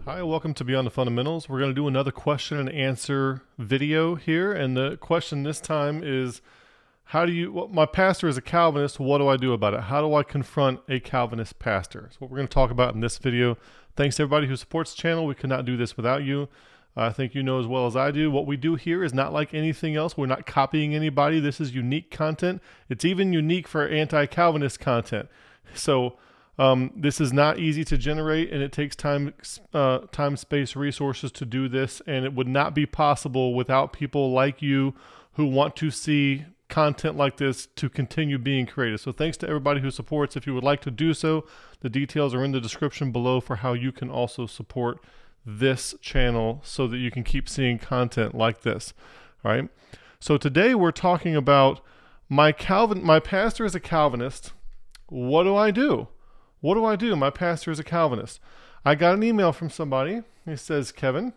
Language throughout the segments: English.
Hi, welcome to Beyond the Fundamentals. We're going to do another question and answer video here. And the question this time is, my pastor is a Calvinist. What do I do about it? How do I confront a Calvinist pastor? That's what we're going to talk about in this video. Thanks to everybody who supports the channel. We could not do this without you. I think you know as well as I do. What we do here is not like anything else. We're not copying anybody. This is unique content. It's even unique for anti-Calvinist content. So this is not easy to generate, and it takes time, space, resources to do this, and it would not be possible without people like you who want to see content like this to continue being created. So thanks to everybody who supports. If you would like to do so, the details are in the description below for how you can also support this channel so that you can keep seeing content like this. All right. So today we're talking about my pastor is a Calvinist. What do I do? What do I do? My pastor is a Calvinist. I got an email from somebody. He says, Kevin,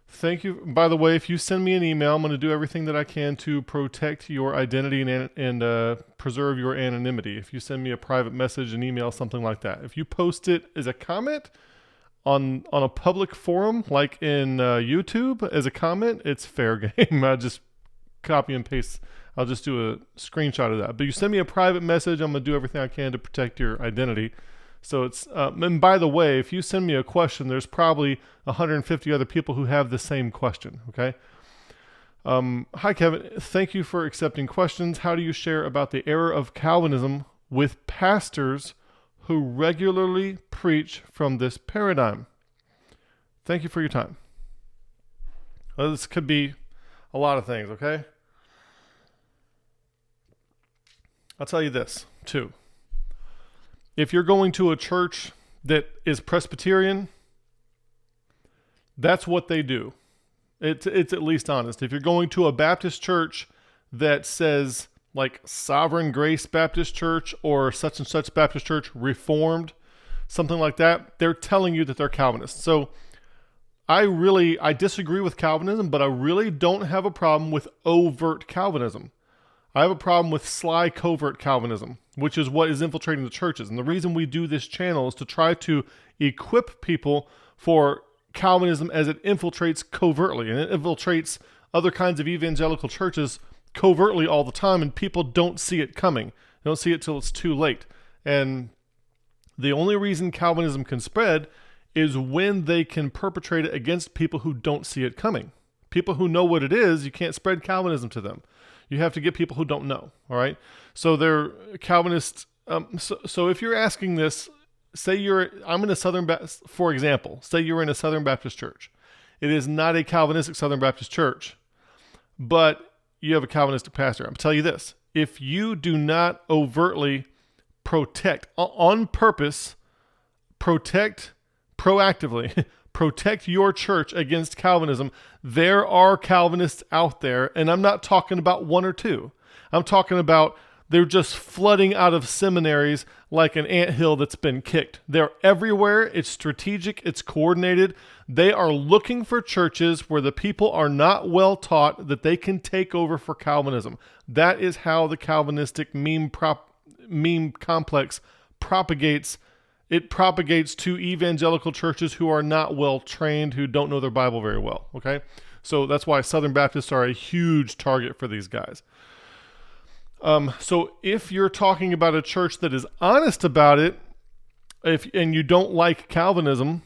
thank you. By the way, if you send me an email, I'm going to do everything that I can to protect your identity and preserve your anonymity. If you send me a private message, an email, something like that. If you post it as a comment on a public forum, like in YouTube, as a comment, it's fair game. I just copy and paste. I'll just do a screenshot of that. But you send me a private message, I'm going to do everything I can to protect your identity. So it's, and by the way, if you send me a question, there's probably 150 other people who have the same question, okay? Hi, Kevin. Thank you for accepting questions. How do you share about the error of Calvinism with pastors who regularly preach from this paradigm? Thank you for your time. Well, this could be a lot of things, okay? I'll tell you this, too. If you're going to a church that is Presbyterian, that's what they do. It's at least honest. If you're going to a Baptist church that says, like, Sovereign Grace Baptist Church or such and such Baptist Church, Reformed, something like that, they're telling you that they're Calvinists. So I disagree with Calvinism, but I really don't have a problem with overt Calvinism. I have a problem with sly, covert Calvinism, which is what is infiltrating the churches. And the reason we do this channel is to try to equip people for Calvinism as it infiltrates covertly. And it infiltrates other kinds of evangelical churches covertly all the time, and people don't see it coming. They don't see it till it's too late. And the only reason Calvinism can spread is when they can perpetrate it against people who don't see it coming. People who know what it is, you can't spread Calvinism to them. You have to get people who don't know, all right? So they're Calvinists. So if you're asking this, say I'm in a Southern Baptist, for example, say you're in a Southern Baptist church. It is not a Calvinistic Southern Baptist church, but you have a Calvinistic pastor. I'm telling you this, if you do not overtly protect, on purpose, proactively, protect your church against Calvinism, there are Calvinists out there, and I'm not talking about one or two. I'm talking about they're just flooding out of seminaries like an anthill that's been kicked. They're everywhere. It's strategic. It's coordinated. They are looking for churches where the people are not well taught that they can take over for Calvinism. That is how the Calvinistic meme complex propagates. It propagates to evangelical churches who are not well trained, who don't know their Bible very well, okay? So that's why Southern Baptists are a huge target for these guys. So if you're talking about a church that is honest about it, and you don't like Calvinism,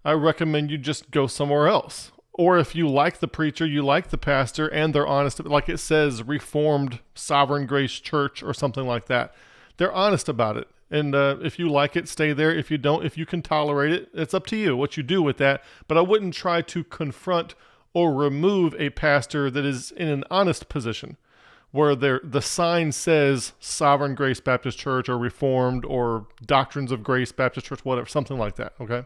I recommend you just go somewhere else. Or if you like the preacher, you like the pastor, and they're honest, like it says Reformed Sovereign Grace Church or something like that, they're honest about it. And if you like it, stay there. If you don't, if you can tolerate it, it's up to you what you do with that. But I wouldn't try to confront or remove a pastor that is in an honest position where the sign says Sovereign Grace Baptist Church or Reformed or Doctrines of Grace Baptist Church, whatever, something like that, okay?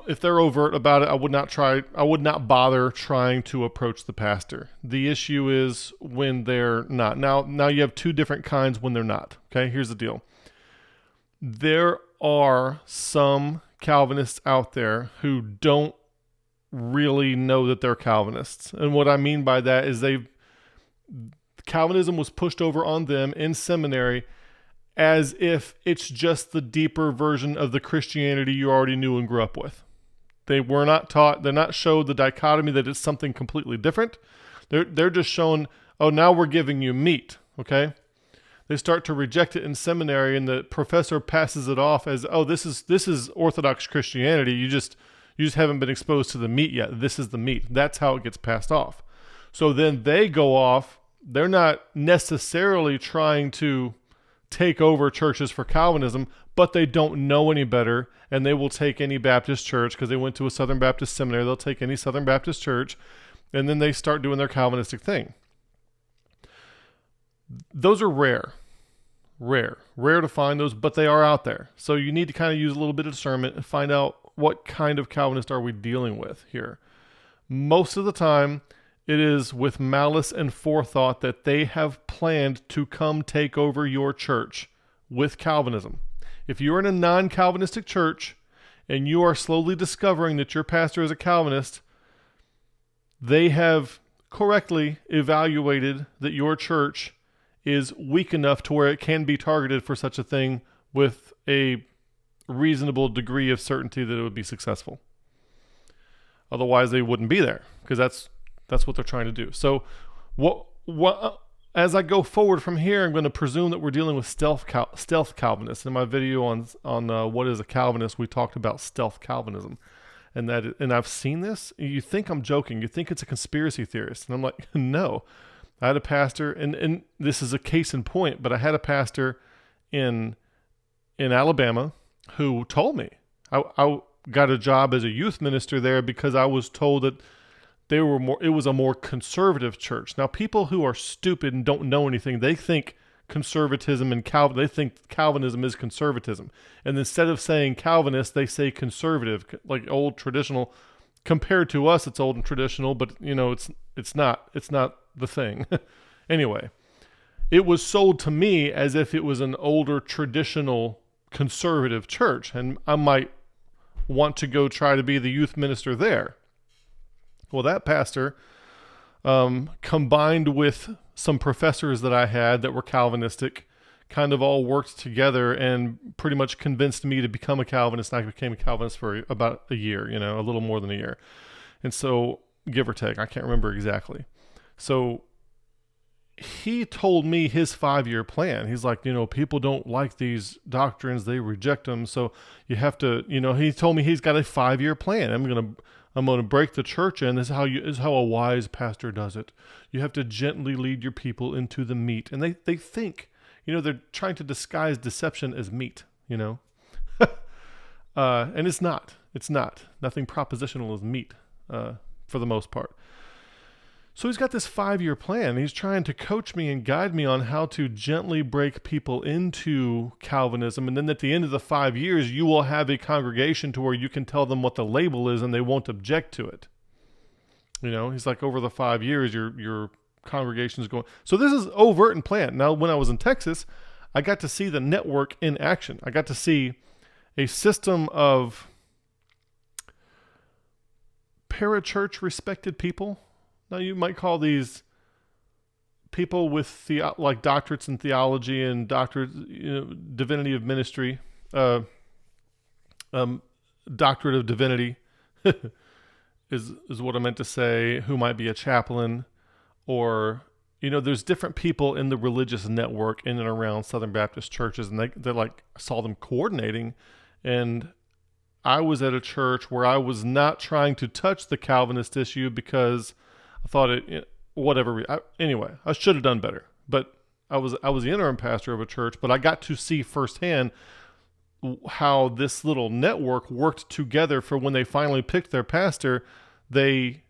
If they're overt about it, I would not bother trying to approach the pastor. The issue is when they're not. Now you have two different kinds when they're not. Okay, here's the deal. There are some Calvinists out there who don't really know that they're Calvinists. And what I mean by that is Calvinism was pushed over on them in seminary as if it's just the deeper version of the Christianity you already knew and grew up with. They were not taught, they're not showed the dichotomy that it's something completely different. They're just shown, oh, now we're giving you meat, okay? They start to reject it in seminary, and the professor passes it off as, oh, this is Orthodox Christianity. You just haven't been exposed to the meat yet. This is the meat. That's how it gets passed off. So then they go off. They're not necessarily trying to take over churches for Calvinism, but they don't know any better, and they will take any Baptist church because they went to a Southern Baptist seminary. They'll take any Southern Baptist church, and then they start doing their Calvinistic thing. Those are rare to find those, but they are out there. So you need to kind of use a little bit of discernment and find out what kind of Calvinist are we dealing with here. Most of the time, it is with malice and forethought that they have planned to come take over your church with Calvinism. If you're in a non-Calvinistic church and you are slowly discovering that your pastor is a Calvinist, they have correctly evaluated that your church is weak enough to where it can be targeted for such a thing with a reasonable degree of certainty that it would be successful. Otherwise, they wouldn't be there, because that's what they're trying to do. So as I go forward from here, I'm going to presume that we're dealing with stealth Calvinists. In my video on what is a Calvinist, we talked about stealth Calvinism. And I've seen this. You think I'm joking. You think it's a conspiracy theorist. And I'm like, no. I had a pastor, and this is a case in point, but I had a pastor in Alabama who told me. I got a job as a youth minister there because I was told that it was a more conservative church. Now, people who are stupid and don't know anything, they think conservatism and they think Calvinism is conservatism. And instead of saying Calvinist, they say conservative, like old traditional. Compared to us, it's old and traditional, but it's not the thing. Anyway, it was sold to me as if it was an older traditional conservative church, and I might want to go try to be the youth minister there. Well, that pastor, combined with some professors that I had that were Calvinistic, kind of all worked together and pretty much convinced me to become a Calvinist. And I became a Calvinist for about a year, a little more than a year. And so, give or take, I can't remember exactly. So he told me his 5-year plan. He's like, people don't like these doctrines. They reject them. So you have to, he told me he's got a 5-year plan. I'm going to break the church in. This is how a wise pastor does it. You have to gently lead your people into the meat. And they think, they're trying to disguise deception as meat, and it's not. It's not. Nothing propositional is meat, for the most part. So he's got this 5-year plan. He's trying to coach me and guide me on how to gently break people into Calvinism. And then at the end of the 5 years, you will have a congregation to where you can tell them what the label is and they won't object to it. He's like, over the 5 years, your congregation is going. So this is overt and planned. Now, when I was in Texas, I got to see the network in action. I got to see a system of parachurch respected people. Now, you might call these people with doctorates in theology and doctorate, divinity of ministry, doctorate of divinity is what I meant to say, who might be a chaplain, or, there's different people in the religious network in and around Southern Baptist churches, and I saw them coordinating, and I was at a church where I was not trying to touch the Calvinist issue because I thought anyway, I should have done better. But I was the interim pastor of a church, but I got to see firsthand how this little network worked together for when they finally picked their pastor. They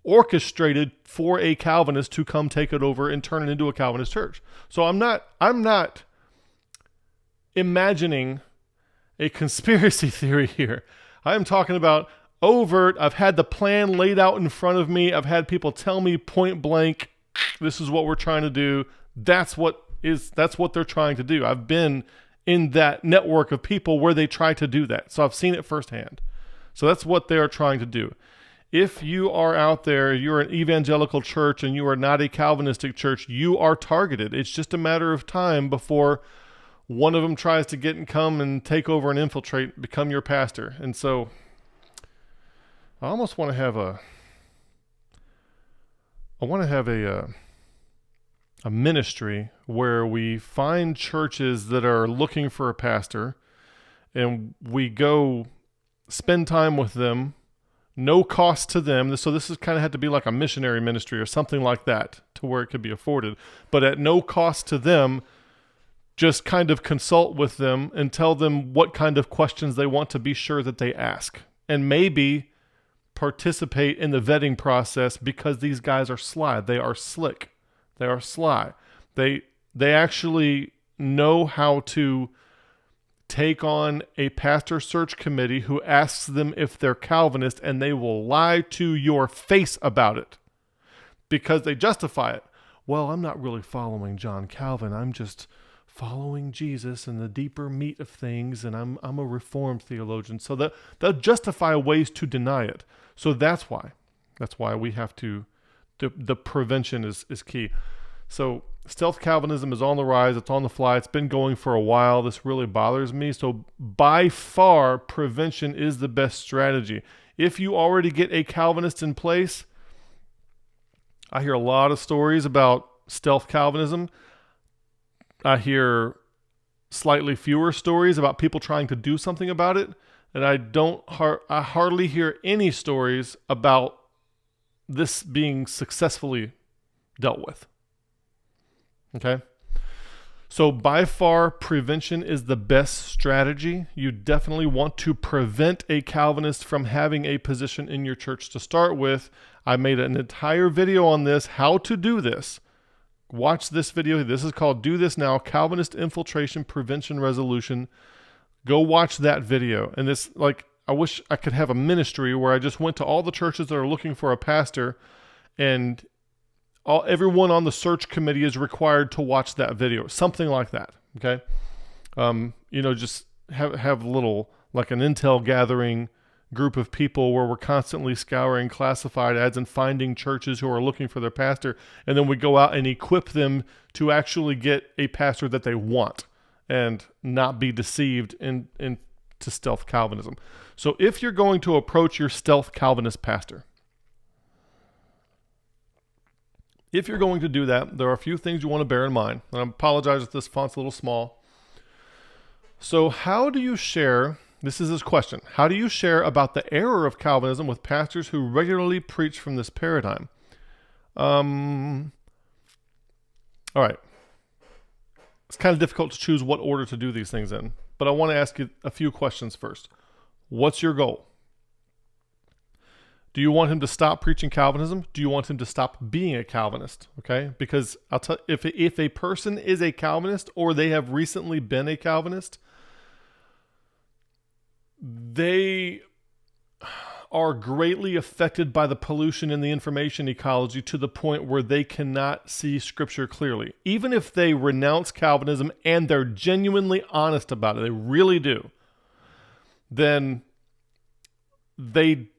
orchestrated for a Calvinist to come take it over and turn it into a Calvinist church. So I'm not imagining a conspiracy theory here. I am talking about overt. I've had the plan laid out in front of me. I've had people tell me point blank, this is what we're trying to do. That's what they're trying to do. I've been in that network of people where they try to do that. So I've seen it firsthand. So that's what they're trying to do. If you are out there, you're an evangelical church and you are not a Calvinistic church, you are targeted. It's just a matter of time before one of them tries to get and come and take over and infiltrate, become your pastor. And so I almost want to have a ministry where we find churches that are looking for a pastor, and we go spend time with them, no cost to them. So this is kind of had to be like a missionary ministry or something like that, to where it could be afforded, but at no cost to them. Just kind of consult with them and tell them what kind of questions they want to be sure that they ask, and maybe participate in the vetting process, because these guys are sly. They are slick. They are sly. They actually know how to take on a pastor search committee who asks them if they're Calvinist, and they will lie to your face about it because they justify it. Well, I'm not really following John Calvin. I'm just following Jesus and the deeper meat of things, and I'm a Reformed theologian. So they'll justify ways to deny it. So that's why we have to, the prevention is key. So stealth Calvinism is on the rise. It's on the fly. It's been going for a while. This really bothers me. So by far, prevention is the best strategy. If you already get a Calvinist in place, I hear a lot of stories about stealth Calvinism. I hear slightly fewer stories about people trying to do something about it, and I hardly hear any stories about this being successfully dealt with. Okay? So by far, prevention is the best strategy. You definitely want to prevent a Calvinist from having a position in your church to start with. I made an entire video on this, how to do this. Watch this video. This is called Do This Now, Calvinist Infiltration Prevention Resolution. Go watch that video. And this, I wish I could have a ministry where I just went to all the churches that are looking for a pastor, and everyone on the search committee is required to watch that video. Something like that. Okay. Just have a little, like an intel gathering group of people where we're constantly scouring classified ads and finding churches who are looking for their pastor, and then we go out and equip them to actually get a pastor that they want and not be deceived into stealth Calvinism. So if you're going to approach your stealth Calvinist pastor, if you're going to do that, there are a few things you want to bear in mind. And I apologize if this font's a little small. So how do you share... This is his question. How do you share about the error of Calvinism with pastors who regularly preach from this paradigm? All right. It's kind of difficult to choose what order to do these things in, but I want to ask you a few questions first. What's your goal? Do you want him to stop preaching Calvinism? Do you want him to stop being a Calvinist? Okay? Because I'll tell if a person is a Calvinist, or they have recently been a Calvinist, they are greatly affected by the pollution in the information ecology to the point where they cannot see Scripture clearly. Even if they renounce Calvinism and they're genuinely honest about it, they really do, then they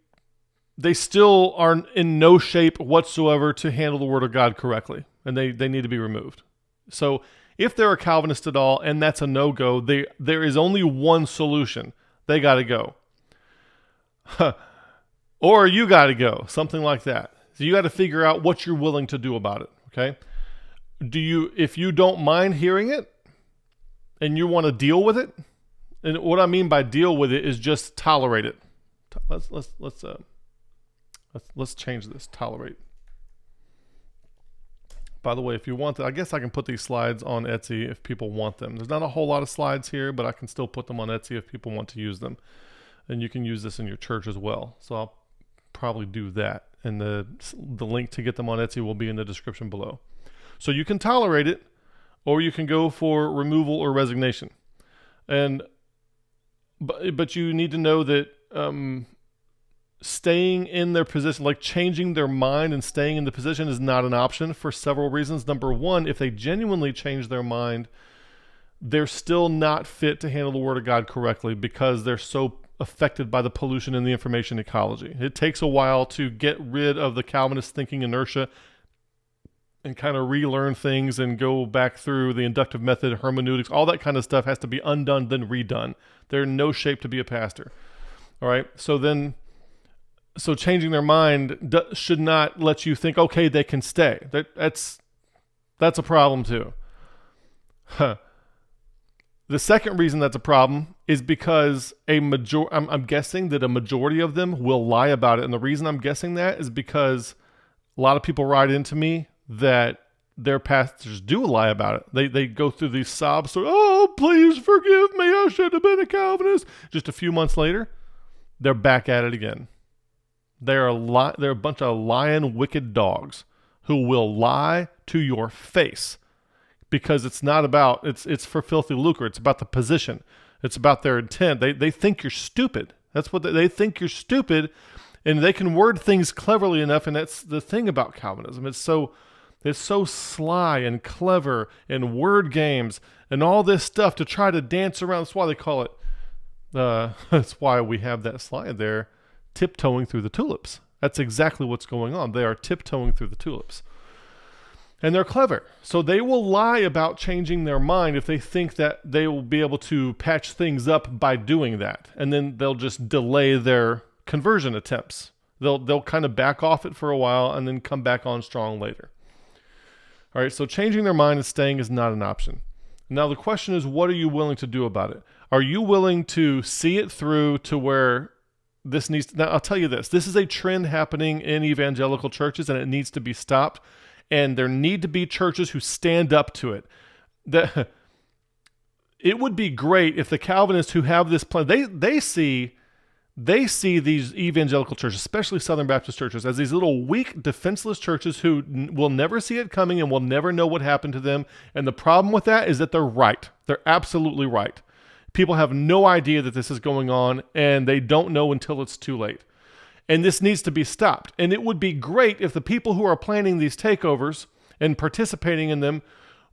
still are in no shape whatsoever to handle the Word of God correctly, and they need to be removed. So if they're a Calvinist at all and that's a no-go, there is only one solution. They got to go. Or you got to go. Something like that. So you got to figure out what you're willing to do about it. Okay? If you don't mind hearing it and you want to deal with it, and what I mean by deal with it is just tolerate it. Let's change this. Tolerate. By the way, if you want I guess I can put these slides on Etsy if people want them. There's not a whole lot of slides here, but I can still put them on Etsy if people want to use them. And you can use this in your church as well. So I'll probably do that. And the link to get them on Etsy will be in the description below. So you can tolerate it, or you can go for removal or resignation. But you need to know that staying in their position, like changing their mind and staying in the position, is not an option for several reasons. Number one, if they genuinely change their mind, they're still not fit to handle the Word of God correctly because they're so affected by the pollution in the information ecology. It takes a while to get rid of the Calvinist thinking inertia and kind of relearn things and go back through the inductive method, hermeneutics, all that kind of stuff has to be undone, then redone. They're in no shape to be a pastor. All right. So changing their mind should not let you think, okay, they can stay. That's a problem too. The second reason that's a problem is because I'm guessing that a majority of them will lie about it. And the reason I'm guessing that is because a lot of people write into me that their pastors do lie about it. They go through these sob stories. Oh, please forgive me. I should have been a Calvinist. Just a few months later, they're back at it again. They're a bunch of lying, wicked dogs who will lie to your face because it's not about, it's for filthy lucre. It's about the position. It's about their intent. They think you're stupid. That's what they think you're stupid, and they can word things cleverly enough. And that's the thing about Calvinism. It's so sly and clever and word games and all this stuff to try to dance around. That's why they call it, that's why we have that slide there, tiptoeing through the tulips. That's exactly what's going on. They are tiptoeing through the tulips. And they're clever. So they will lie about changing their mind if they think that they will be able to patch things up by doing that. And then they'll just delay their conversion attempts. They'll kind of back off it for a while and then come back on strong later. All right, so changing their mind and staying is not an option. Now the question is, what are you willing to do about it? Are you willing to see it through to where this needs to, now I'll tell you this is a trend happening in evangelical churches and it needs to be stopped. And there need to be churches who stand up to it. It would be great if the Calvinists who have this plan, they see these evangelical churches, especially Southern Baptist churches, as these little weak, defenseless churches who will never see it coming and will never know what happened to them. And the problem with that is that they're right. They're absolutely right. People have no idea that this is going on, and they don't know until it's too late. And this needs to be stopped. And it would be great if the people who are planning these takeovers and participating in them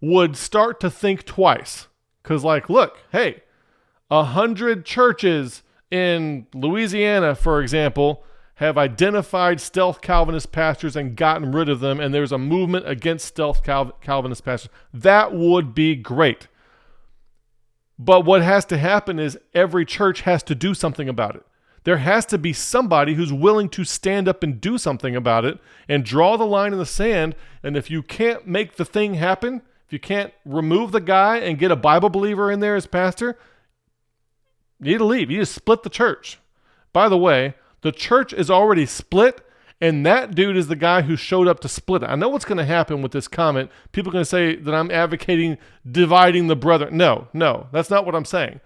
would start to think twice. Because look, hey, 100 churches in Louisiana, for example, have identified stealth Calvinist pastors and gotten rid of them. And there's a movement against stealth Calvinist pastors. That would be great. But what has to happen is every church has to do something about it. There has to be somebody who's willing to stand up and do something about it and draw the line in the sand. And if you can't make the thing happen, if you can't remove the guy and get a Bible believer in there as pastor, you need to leave. You just split the church. By the way, the church is already split, and that dude is the guy who showed up to split it. I know what's going to happen with this comment. People are going to say that I'm advocating dividing the brethren. No, that's not what I'm saying.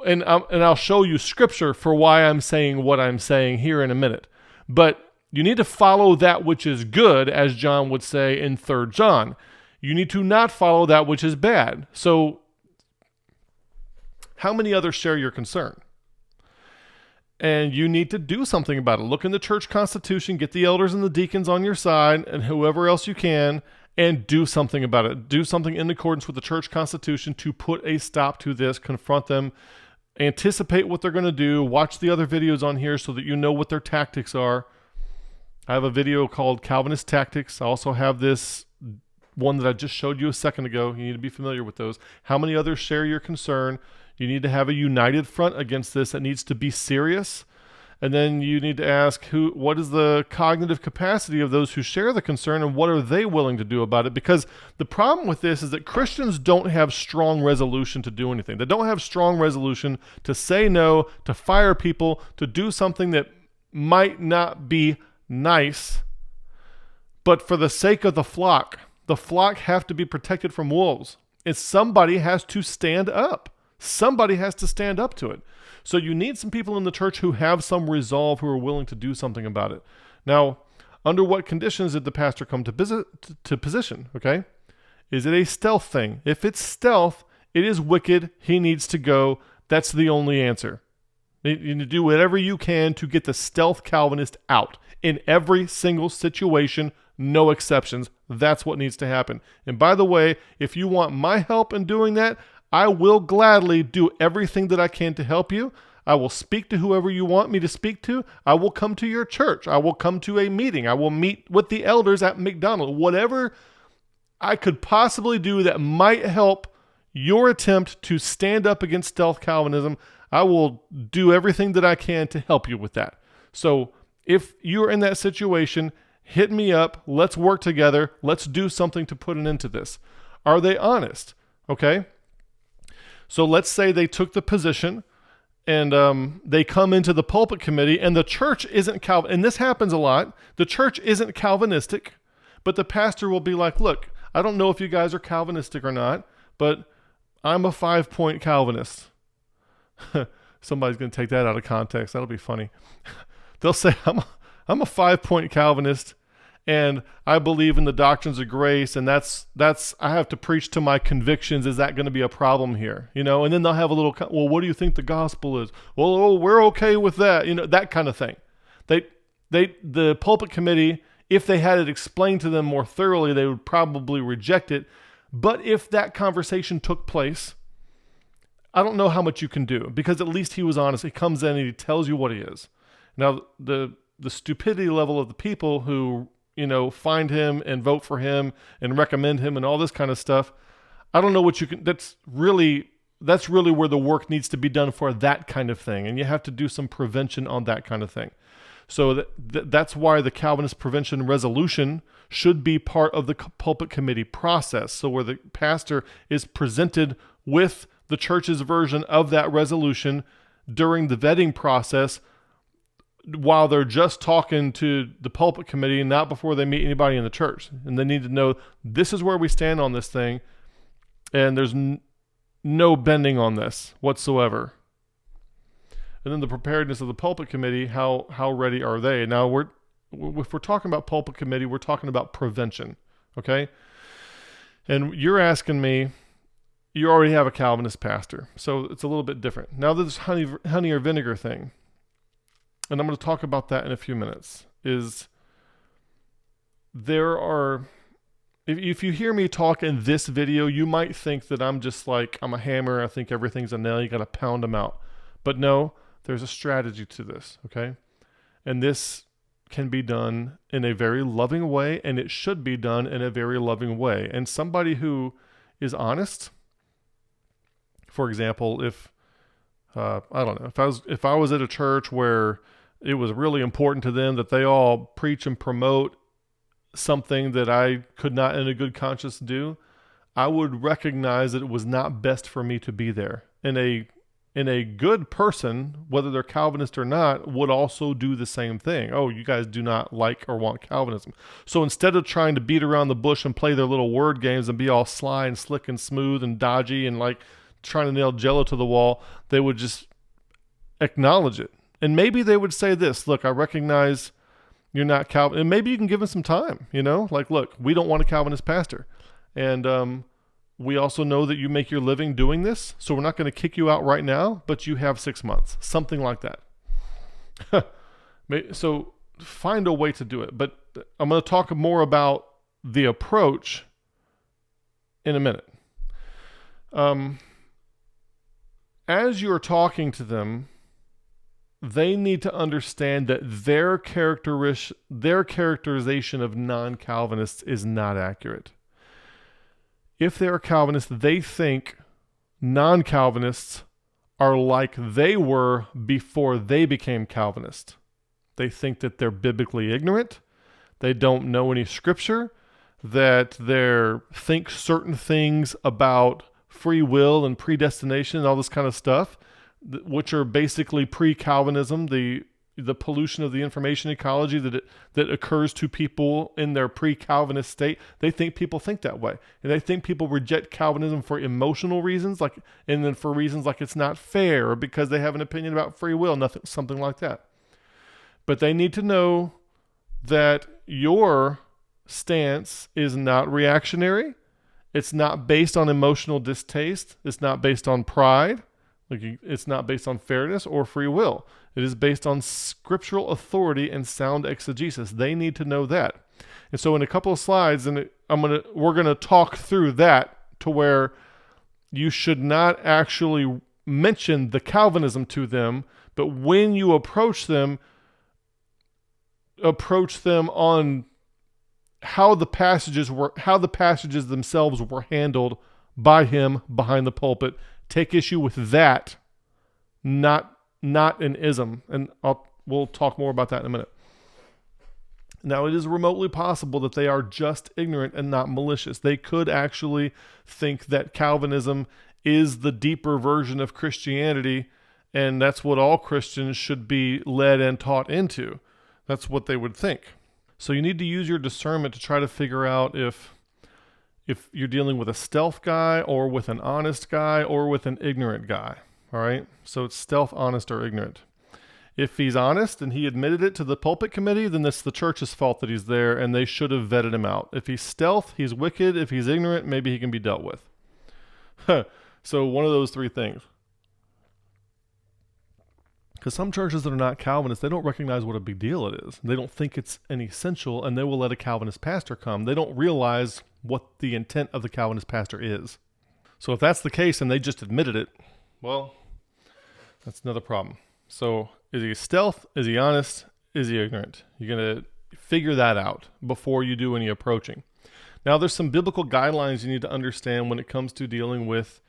And I'll show you scripture for why I'm saying what I'm saying here in a minute. But you need to follow that which is good, as John would say in 3 John. You need to not follow that which is bad. So how many others share your concern? And you need to do something about it. Look in the church constitution, get the elders and the deacons on your side and whoever else you can, and do something about it. Do something in accordance with the church constitution to put a stop to this, confront them, anticipate what they're going to do, watch the other videos on here so that you know what their tactics are. I have a video called Calvinist Tactics. I also have this one that I just showed you a second ago. You need to be familiar with those. How many others share your concern? You need to have a united front against this. It needs to be serious. And then you need to ask what is the cognitive capacity of those who share the concern and what are they willing to do about it? Because the problem with this is that Christians don't have strong resolution to do anything. They don't have strong resolution to say no, to fire people, to do something that might not be nice. But for the sake of the flock have to be protected from wolves. And somebody has to stand up. Somebody has to stand up to it. So you need some people in the church who have some resolve, who are willing to do something about it. Now, under what conditions did the pastor come to position, okay? Is it a stealth thing? If it's stealth, it is wicked. He needs to go. That's the only answer. You need to do whatever you can to get the stealth Calvinist out. In every single situation, no exceptions. That's what needs to happen. And by the way, if you want my help in doing that, I will gladly do everything that I can to help you. I will speak to whoever you want me to speak to. I will come to your church. I will come to a meeting. I will meet with the elders at McDonald's. Whatever I could possibly do that might help your attempt to stand up against stealth Calvinism, I will do everything that I can to help you with that. So if you're in that situation, hit me up. Let's work together. Let's do something to put an end to this. Are they honest? Okay. So let's say they took the position and they come into the pulpit committee and the church isn't Calvin. And this happens a lot. The church isn't Calvinistic, but the pastor will be like, look, I don't know if you guys are Calvinistic or not, but I'm a 5-point Calvinist. Somebody's going to take that out of context. That'll be funny. They'll say, I'm a 5-point Calvinist, and I believe in the doctrines of grace, and that's I have to preach to my convictions. Is that going to be a problem here? You know, and then they'll have a little, well, what do you think the gospel is? Well, oh, we're okay with that. You know, that kind of thing. The pulpit committee, if they had it explained to them more thoroughly, they would probably reject it. But if that conversation took place, I don't know how much you can do, because at least he was honest. He comes in and he tells you what he is. Now, the stupidity level of the people who, you know, find him and vote for him and recommend him and all this kind of stuff, I don't know what you can, that's really where the work needs to be done for that kind of thing. And you have to do some prevention on that kind of thing. So that's why the Calvinist Prevention Resolution should be part of the pulpit committee process. So where the pastor is presented with the church's version of that resolution during the vetting process, while they're just talking to the pulpit committee, not before they meet anybody in the church. And they need to know, this is where we stand on this thing, and there's no bending on this whatsoever. And then the preparedness of the pulpit committee, how ready are they? Now, if we're talking about pulpit committee, we're talking about prevention, okay? And you're asking me, you already have a Calvinist pastor, so it's a little bit different. Now, this honey or vinegar thing, and I'm going to talk about that in a few minutes, is there are, if you hear me talk in this video, you might think that I'm just like, I'm a hammer, I think everything's a nail, you got to pound them out. But no, there's a strategy to this, okay? And this can be done in a very loving way, and it should be done in a very loving way. And somebody who is honest, for example, if I don't know, if I was at a church where it was really important to them that they all preach and promote something that I could not in a good conscience do, I would recognize that it was not best for me to be there. And a good person, whether they're Calvinist or not, would also do the same thing. Oh, you guys do not like or want Calvinism. So instead of trying to beat around the bush and play their little word games and be all sly and slick and smooth and dodgy and like trying to nail Jello to the wall, they would just acknowledge it. And maybe they would say this, look, I recognize you're not Calvin. And maybe you can give them some time, you know, like, look, we don't want a Calvinist pastor. And we also know that you make your living doing this. So we're not going to kick you out right now, but you have 6 months, something like that. So find a way to do it. But I'm going to talk more about the approach in a minute. As you're talking to them, they need to understand that their characterization of non-Calvinists is not accurate. If they're a Calvinist, they think non-Calvinists are like they were before they became Calvinist. They think that they're biblically ignorant, they don't know any scripture, that they think certain things about free will and predestination and all this kind of stuff, which are basically pre-Calvinism, the pollution of the information ecology that occurs to people in their pre-Calvinist state. They think people think that way. And they think people reject Calvinism for emotional reasons, and then for reasons like it's not fair, or because they have an opinion about free will, something like that. But they need to know that your stance is not reactionary. It's not based on emotional distaste. It's not based on pride. It's not based on fairness or free will. It is based on scriptural authority and sound exegesis. They need to know that. And so in a couple of slides, we're gonna talk through that to where you should not actually mention the Calvinism to them, but when you approach them on how the passages themselves were handled by him behind the pulpit. Take issue with that, not an ism. And we'll talk more about that in a minute. Now, it is remotely possible that they are just ignorant and not malicious. They could actually think that Calvinism is the deeper version of Christianity, and that's what all Christians should be led and taught into. That's what they would think. So you need to use your discernment to try to figure out if you're dealing with a stealth guy or with an honest guy or with an ignorant guy. All right? So it's stealth, honest, or ignorant. If he's honest and he admitted it to the pulpit committee, then it's the church's fault that he's there, and they should have vetted him out. If he's stealth, he's wicked. If he's ignorant, maybe he can be dealt with. So one of those three things. Because some churches that are not Calvinists, they don't recognize what a big deal it is. They don't think it's an essential, and they will let a Calvinist pastor come. They don't realize what the intent of the Calvinist pastor is. So if that's the case and they just admitted it, well, that's another problem. So is he stealth? Is he honest? Is he ignorant? You're going to figure that out before you do any approaching. Now, there's some biblical guidelines you need to understand when it comes to dealing with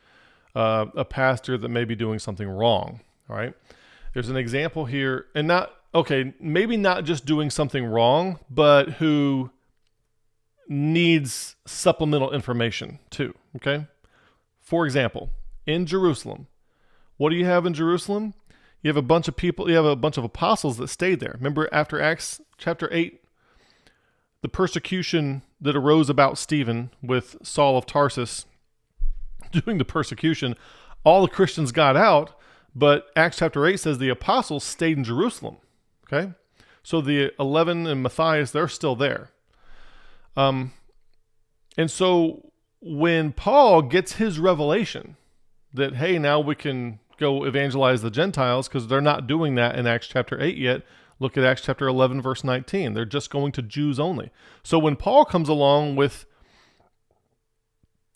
a pastor that may be doing something wrong. All right. There's an example here, and maybe not just doing something wrong, but who needs supplemental information too. Okay. For example, in Jerusalem, what do you have in Jerusalem? You have a bunch of people, you have a bunch of apostles that stayed there. Remember after Acts chapter 8, the persecution that arose about Stephen with Saul of Tarsus doing the persecution, all the Christians got out, but Acts chapter 8 says the apostles stayed in Jerusalem. Okay? So the 11 and Matthias, they're still there. And so when Paul gets his revelation that, hey, now we can go evangelize the Gentiles, because they're not doing that in Acts chapter 8 yet. Look at Acts chapter 11, verse 19. They're just going to Jews only. So when Paul comes along with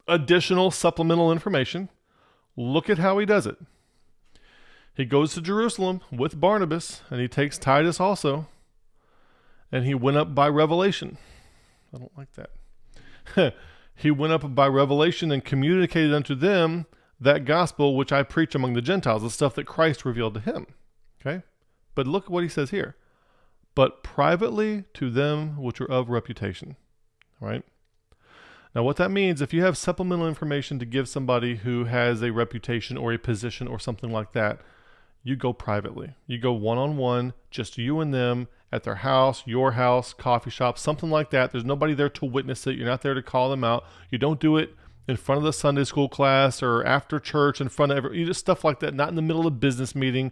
additional supplemental information, look at how he does it. He goes to Jerusalem with Barnabas, and he takes Titus also, and he went up by revelation. I don't like that. He went up by revelation and communicated unto them that gospel which I preach among the Gentiles, the stuff that Christ revealed to him. Okay? But look at what he says here. But privately to them which are of reputation. All right? Now what that means, if you have supplemental information to give somebody who has a reputation or a position or something like that, you go privately. You go one-on-one, just you and them, at their house, your house, coffee shop, something like that. There's nobody there to witness it. You're not there to call them out. You don't do it in front of the Sunday school class or after church in front of everyone. Just stuff like that, not in the middle of a business meeting.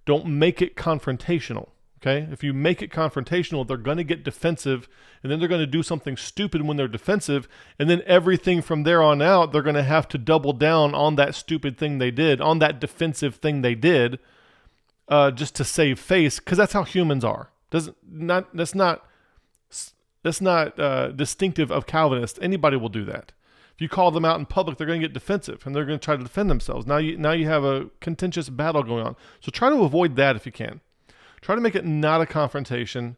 Don't make it confrontational, okay? If you make it confrontational, they're going to get defensive, and then they're going to do something stupid when they're defensive, and then everything from there on out, they're going to have to double down on that stupid thing they did, on that defensive thing they did, just to save face, because that's how humans are. That's not distinctive of Calvinists. Anybody will do that. If you call them out in public, they're going to get defensive, and they're going to try to defend themselves. Now you have a contentious battle going on. So try to avoid that if you can. Try to make it not a confrontation,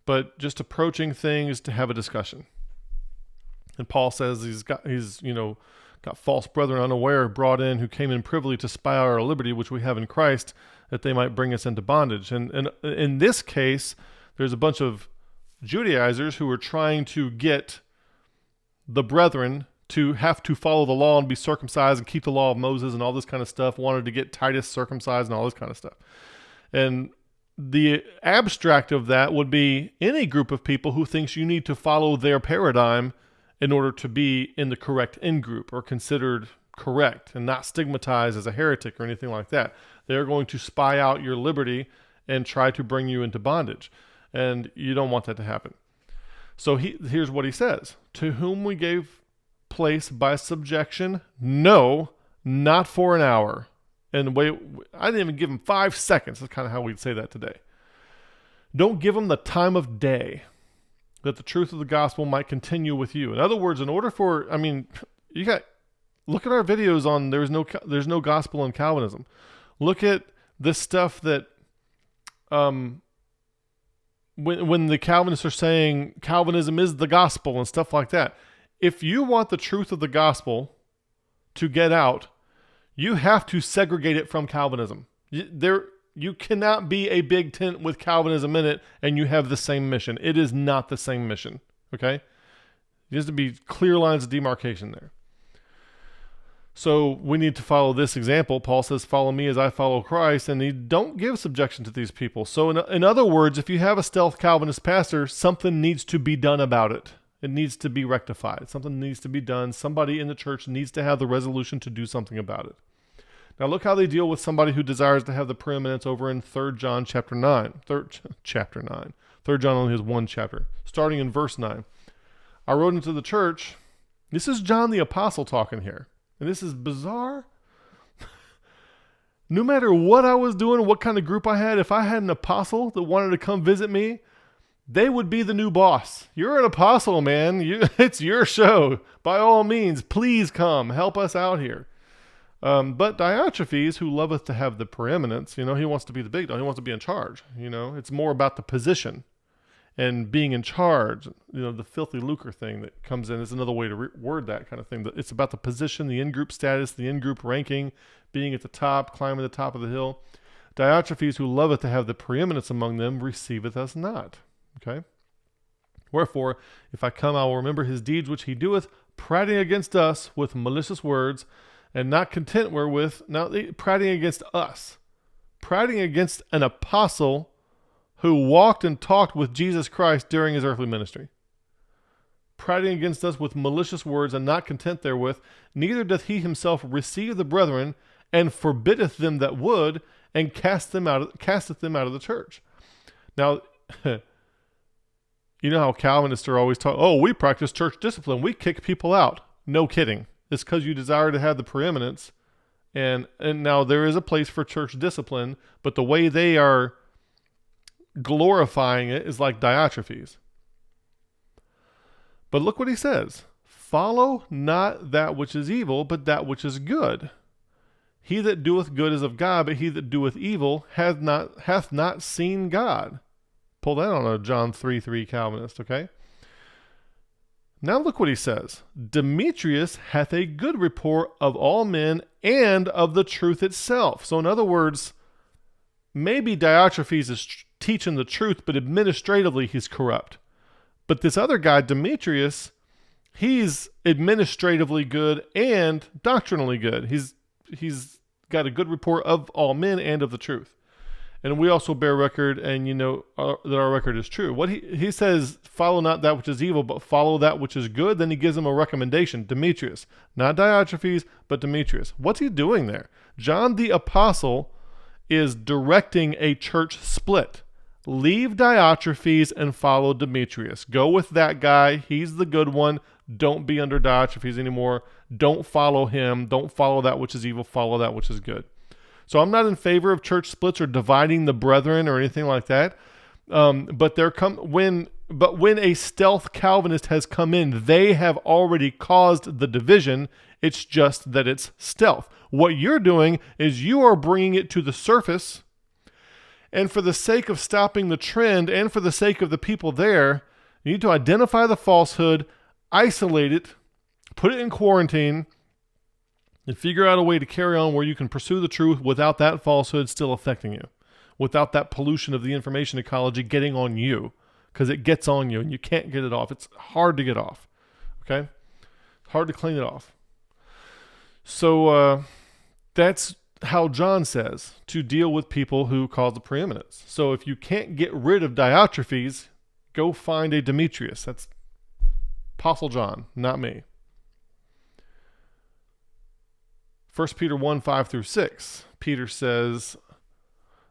but just approaching things to have a discussion. And Paul says he's got false brethren unaware brought in, who came in privily to spy out our liberty, which we have in Christ, that they might bring us into bondage. And in this case, there's a bunch of Judaizers who are trying to get the brethren to have to follow the law and be circumcised and keep the law of Moses and all this kind of stuff, wanted to get Titus circumcised and all this kind of stuff. And the abstract of that would be any group of people who thinks you need to follow their paradigm in order to be in the correct in-group or considered correct and not stigmatized as a heretic or anything like that. They're going to spy out your liberty and try to bring you into bondage. And you don't want that to happen. So here's what he says. To whom we gave place by subjection? No, not for an hour. And wait, I didn't even give him 5 seconds. That's kind of how we'd say that today. Don't give him the time of day, that the truth of the gospel might continue with you. In other words, look at our videos on there's no gospel in Calvinism. Look at this stuff that when the Calvinists are saying Calvinism is the gospel and stuff like that, if you want the truth of the gospel to get out, you have to segregate it from Calvinism. You cannot be a big tent with Calvinism in it and you have the same mission. It is not the same mission, okay? There has to be clear lines of demarcation there. So we need to follow this example. Paul says, follow me as I follow Christ, and he don't give subjection to these people. So in other words, if you have a stealth Calvinist pastor, something needs to be done about it. It needs to be rectified. Something needs to be done. Somebody in the church needs to have the resolution to do something about it. Now look how they deal with somebody who desires to have the preeminence over in 3 John chapter 9. 3 John only has one chapter. Starting in verse 9. I wrote into the church, this is John the Apostle talking here. And this is bizarre. No matter what I was doing, what kind of group I had, if I had an apostle that wanted to come visit me, they would be the new boss. You're an apostle, man. It's your show. By all means, please come. Help us out here. But Diotrephes, who loveth to have the preeminence, he wants to be the big dog. He wants to be in charge. It's more about the position and being in charge. The filthy lucre thing that comes in is another way to word that kind of thing. It's about the position, the in-group status, the in-group ranking, being at the top, climbing the top of the hill. Diotrephes, who loveth to have the preeminence among them, receiveth us not. Okay? Wherefore, if I come, I will remember his deeds which he doeth, prating against us with malicious words, and not content wherewith, now prating against us, prating against an apostle who walked and talked with Jesus Christ during his earthly ministry. Prating against us with malicious words, and not content therewith, neither doth he himself receive the brethren, and forbiddeth them that would, and casteth them out of the church. Now, you know how Calvinists are always talking, we practice church discipline. We kick people out. No kidding. It's because you desire to have the preeminence. And now there is a place for church discipline, but the way they are glorifying it is like Diotrephes. But look what he says. Follow not that which is evil, but that which is good. He that doeth good is of God, but he that doeth evil hath not seen God. Pull that on a John 3:3 Calvinist, okay? Now look what he says. Demetrius hath a good report of all men and of the truth itself. So in other words, maybe Diotrephes is teaching the truth, but administratively he's corrupt. But this other guy, Demetrius, he's administratively good and doctrinally good. He's got a good report of all men and of the truth. And we also bear record, and that our record is true. What he says, follow not that which is evil, but follow that which is good. Then he gives him a recommendation, Demetrius. Not Diotrephes, but Demetrius. What's he doing there? John the Apostle is directing a church split. Leave Diotrephes and follow Demetrius. Go with that guy. He's the good one. Don't be under Diotrephes anymore. Don't follow him. Don't follow that which is evil. Follow that which is good. So I'm not in favor of church splits or dividing the brethren or anything like that. But when a stealth Calvinist has come in, they have already caused the division. It's just that it's stealth. What you're doing is you are bringing it to the surface. And for the sake of stopping the trend and for the sake of the people there, you need to identify the falsehood, isolate it, put it in quarantine, and figure out a way to carry on where you can pursue the truth without that falsehood still affecting you, without that pollution of the information ecology getting on you, because it gets on you and you can't get it off. It's hard to get off, okay? It's hard to clean it off. So that's how John says to deal with people who cause the preeminence. So if you can't get rid of Diotrephes, go find a Demetrius. That's Apostle John, not me. 1 Peter 1:5-6, Peter says,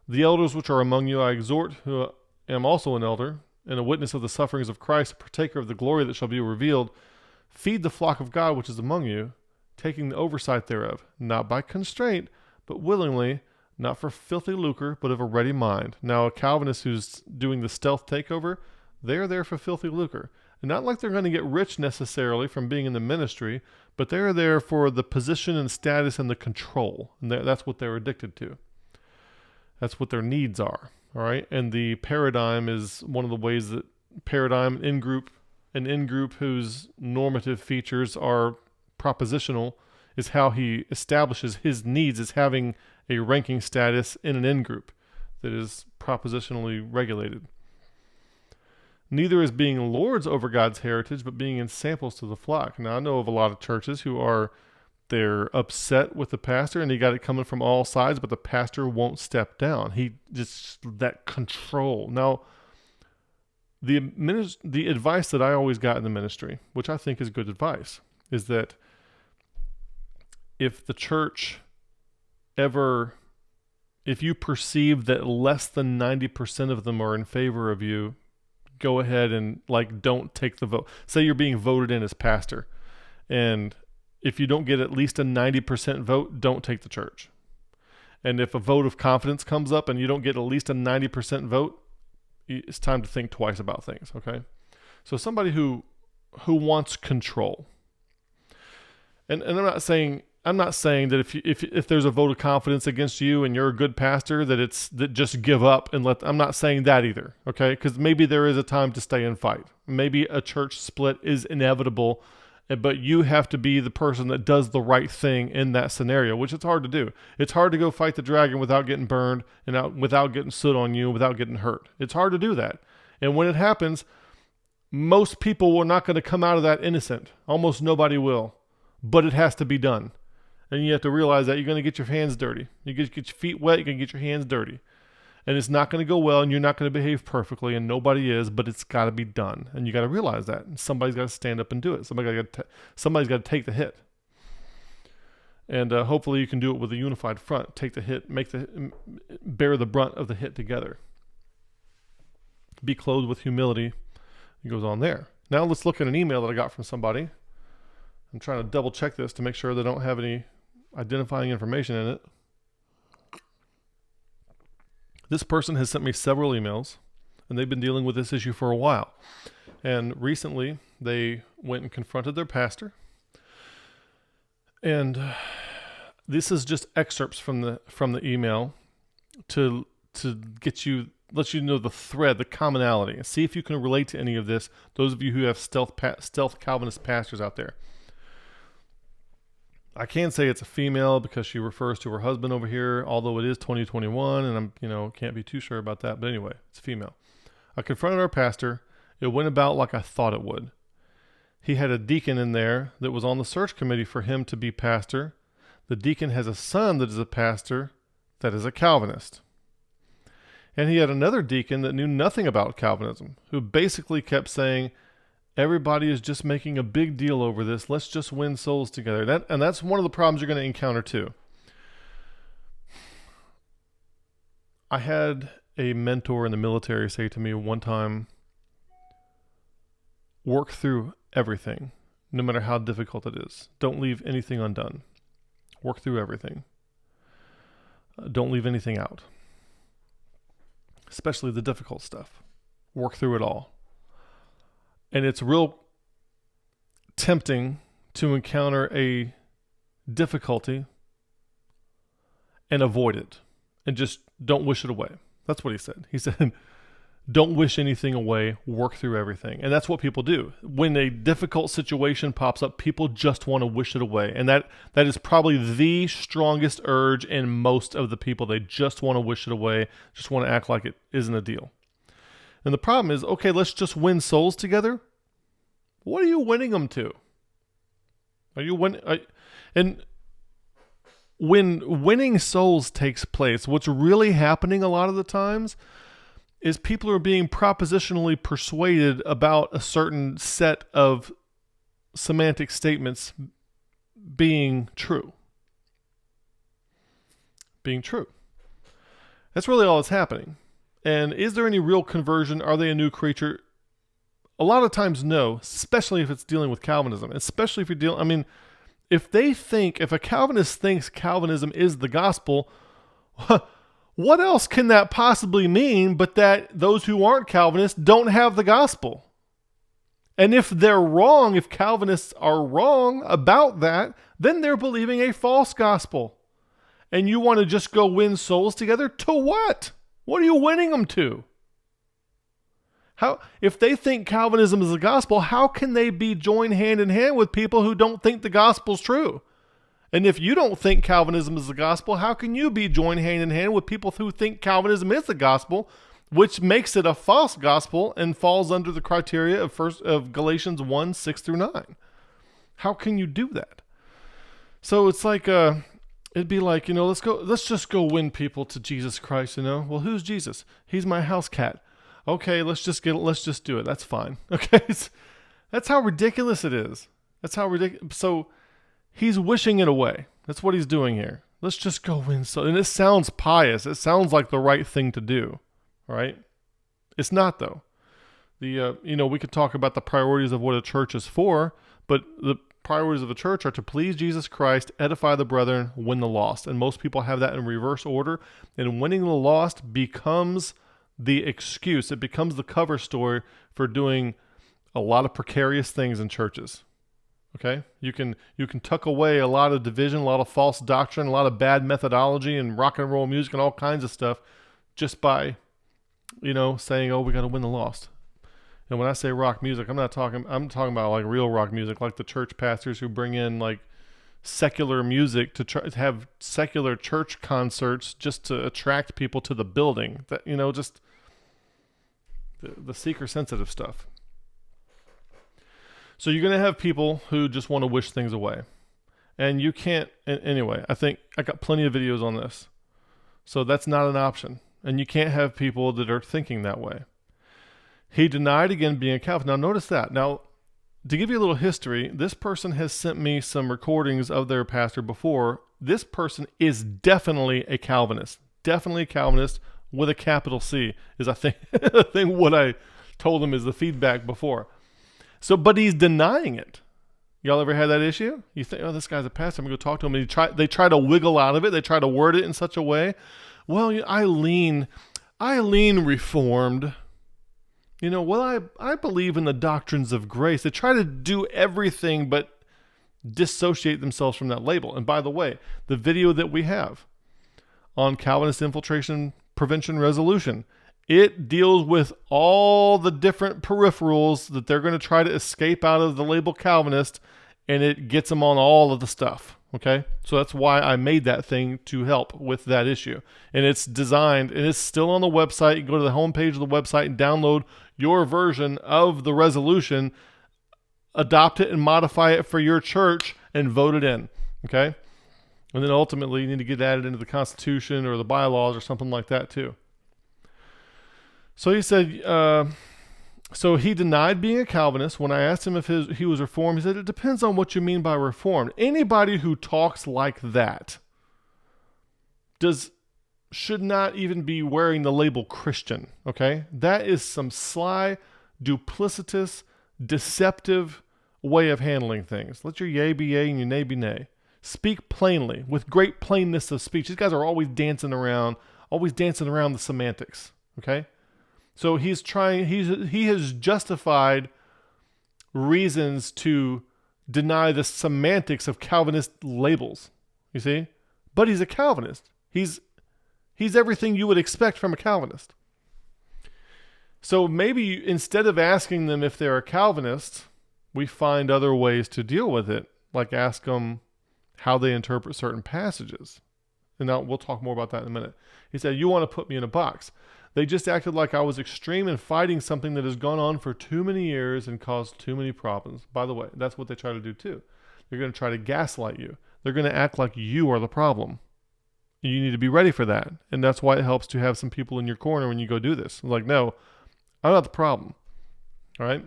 the elders which are among you I exhort, who am also an elder, and a witness of the sufferings of Christ, a partaker of the glory that shall be revealed. Feed the flock of God which is among you, taking the oversight thereof, not by constraint, but willingly, not for filthy lucre, but of a ready mind. Now, a Calvinist who's doing the stealth takeover, they're there for filthy lucre. And not like they're going to get rich necessarily from being in the ministry, but they're there for the position and status and the control. And that's what they're addicted to. That's what their needs are. All right. And the paradigm is one of the ways that paradigm an in-group whose normative features are propositional is how he establishes his needs as having a ranking status in an in-group that is propositionally regulated. Neither is being lords over God's heritage, but being in samples to the flock. Now, I know of a lot of churches who they're upset with the pastor and he got it coming from all sides, but the pastor won't step down. He just, that control. Now, the advice that I always got in the ministry, which I think is good advice, is that if the church if you perceive that less than 90% of them are in favor of you, go ahead and don't take the vote. Say you're being voted in as pastor, and if you don't get at least a 90% vote, don't take the church. And if a vote of confidence comes up and you don't get at least a 90% vote, it's time to think twice about things, okay? So somebody who wants control. And I'm not saying that if there's a vote of confidence against you and you're a good pastor that just give up and I'm not saying that either, okay? Because maybe there is a time to stay and fight. Maybe a church split is inevitable, but you have to be the person that does the right thing in that scenario, which it's hard to do. It's hard to go fight the dragon without getting burned and without getting soot on you, without getting hurt. It's hard to do that. And when it happens, most people are not going to come out of that innocent. Almost nobody will. But it has to be done. And you have to realize that you're going to get your hands dirty. You get your feet wet, you're going to get your hands dirty. And it's not going to go well, and you're not going to behave perfectly, and nobody is, but it's got to be done. And you got to realize that. And somebody's got to stand up and do it. Somebody's got to take the hit. And hopefully you can do it with a unified front. Take the hit, bear the brunt of the hit together. Be clothed with humility. It goes on there. Now let's look at an email that I got from somebody. I'm trying to double check this to make sure they don't have any identifying information in it. This person has sent me several emails, and they've been dealing with this issue for a while. And recently, they went and confronted their pastor. And this is just excerpts from the email to let you know the thread, the commonality, and see if you can relate to any of this. Those of you who have stealth Calvinist pastors out there. I can't say it's a female because she refers to her husband over here, although it is 2021, and I'm, can't be too sure about that. But anyway, it's a female. I confronted our pastor. It went about like I thought it would. He had a deacon in there that was on the search committee for him to be pastor. The deacon has a son that is a pastor that is a Calvinist. And he had another deacon that knew nothing about Calvinism, who basically kept saying, everybody is just making a big deal over this. Let's just win souls together. And that's one of the problems you're going to encounter too. I had a mentor in the military say to me one time, work through everything, no matter how difficult it is. Don't leave anything undone. Work through everything. Don't leave anything out. Especially the difficult stuff. Work through it all. And it's real tempting to encounter a difficulty and avoid it and just don't wish it away. That's what he said. He said, don't wish anything away, work through everything. And that's what people do. When a difficult situation pops up, people just want to wish it away. And that is probably the strongest urge in most of the people. They just want to wish it away, just want to act like it isn't a deal. And the problem is, okay, let's just win souls together. What are you winning them to? And when winning souls takes place, what's really happening a lot of the times is people are being propositionally persuaded about a certain set of semantic statements being true. Being true. That's really all that's happening. And is there any real conversion? Are they a new creature? A lot of times, no, especially if it's dealing with Calvinism. Especially if you're dealing, if a Calvinist thinks Calvinism is the gospel, what else can that possibly mean but that those who aren't Calvinists don't have the gospel? And if they're wrong, if Calvinists are wrong about that, then they're believing a false gospel. And you want to just go win souls together? To what? What are you winning them to? How, if they think Calvinism is the gospel, how can they be joined hand in hand with people who don't think the gospel's true? And if you don't think Calvinism is the gospel, how can you be joined hand in hand with people who think Calvinism is the gospel, which makes it a false gospel and falls under the criteria of Galatians 1, 6 through 9? How can you do that? So it's like, it'd be like, let's just go win people to Jesus Christ, Well, who's Jesus? He's my house cat. Okay, let's just do it. That's fine. Okay. That's how ridiculous it is. That's how ridiculous. So he's wishing it away. That's what he's doing here. Let's just go win. And it sounds pious. It sounds like the right thing to do. All right. It's not though. We could talk about the priorities of what a church is for, but the priorities of a church are to please Jesus Christ, edify the brethren, win the lost. And most people have that in reverse order. And winning the lost becomes the excuse. It becomes the cover story for doing a lot of precarious things in churches. Okay? You can tuck away a lot of division, a lot of false doctrine, a lot of bad methodology and rock and roll music and all kinds of stuff just by, saying, oh, we got to win the lost. And when I say rock music, I'm talking about like real rock music, like the church pastors who bring in like secular music to try to have secular church concerts just to attract people to the building. That, just the seeker sensitive stuff. So you're going to have people who just want to wish things away. And you can't, anyway, I think I got plenty of videos on this. So that's not an option. And you can't have people that are thinking that way. He denied again being a Calvinist. Now notice that. Now, to give you a little history, this person has sent me some recordings of their pastor before. This person is definitely a Calvinist. Definitely a Calvinist with a capital C is I think what I told him is the feedback before. So, but he's denying it. Y'all ever had that issue? You think, oh, this guy's a pastor, I'm going to go talk to him. And they try to wiggle out of it. They try to word it in such a way. Well, I lean reformed. I believe in the doctrines of grace. They try to do everything but dissociate themselves from that label. And by the way, the video that we have on Calvinist infiltration prevention resolution, it deals with all the different peripherals that they're going to try to escape out of the label Calvinist, and it gets them on all of the stuff. Okay? So that's why I made that thing, to help with that issue. And it's designed, and it's still on the website. You can go to the homepage of the website and download your version of the resolution, adopt it and modify it for your church, and vote it in. Okay? And then ultimately you need to get added into the Constitution or the bylaws or something like that too. So he said, so he denied being a Calvinist. When I asked him if he was Reformed, he said, it depends on what you mean by Reformed. Anybody who talks like that should not even be wearing the label Christian, okay? That is some sly, duplicitous, deceptive way of handling things. Let your yea be yea and your nay be nay. Speak plainly, with great plainness of speech. These guys are always dancing around the semantics, okay? So he has justified reasons to deny the semantics of Calvinist labels, you see? But he's a Calvinist. He's everything you would expect from a Calvinist. So maybe instead of asking them if they're a Calvinist, we find other ways to deal with it, like ask them how they interpret certain passages. And now we'll talk more about that in a minute. He said, you want to put me in a box. They just acted like I was extreme in fighting something that has gone on for too many years and caused too many problems. By the way, that's what they try to do too. They're going to try to gaslight you. They're going to act like you are the problem. You need to be ready for that. And that's why it helps to have some people in your corner when you go do this. Like, no, I'm not the problem. All right?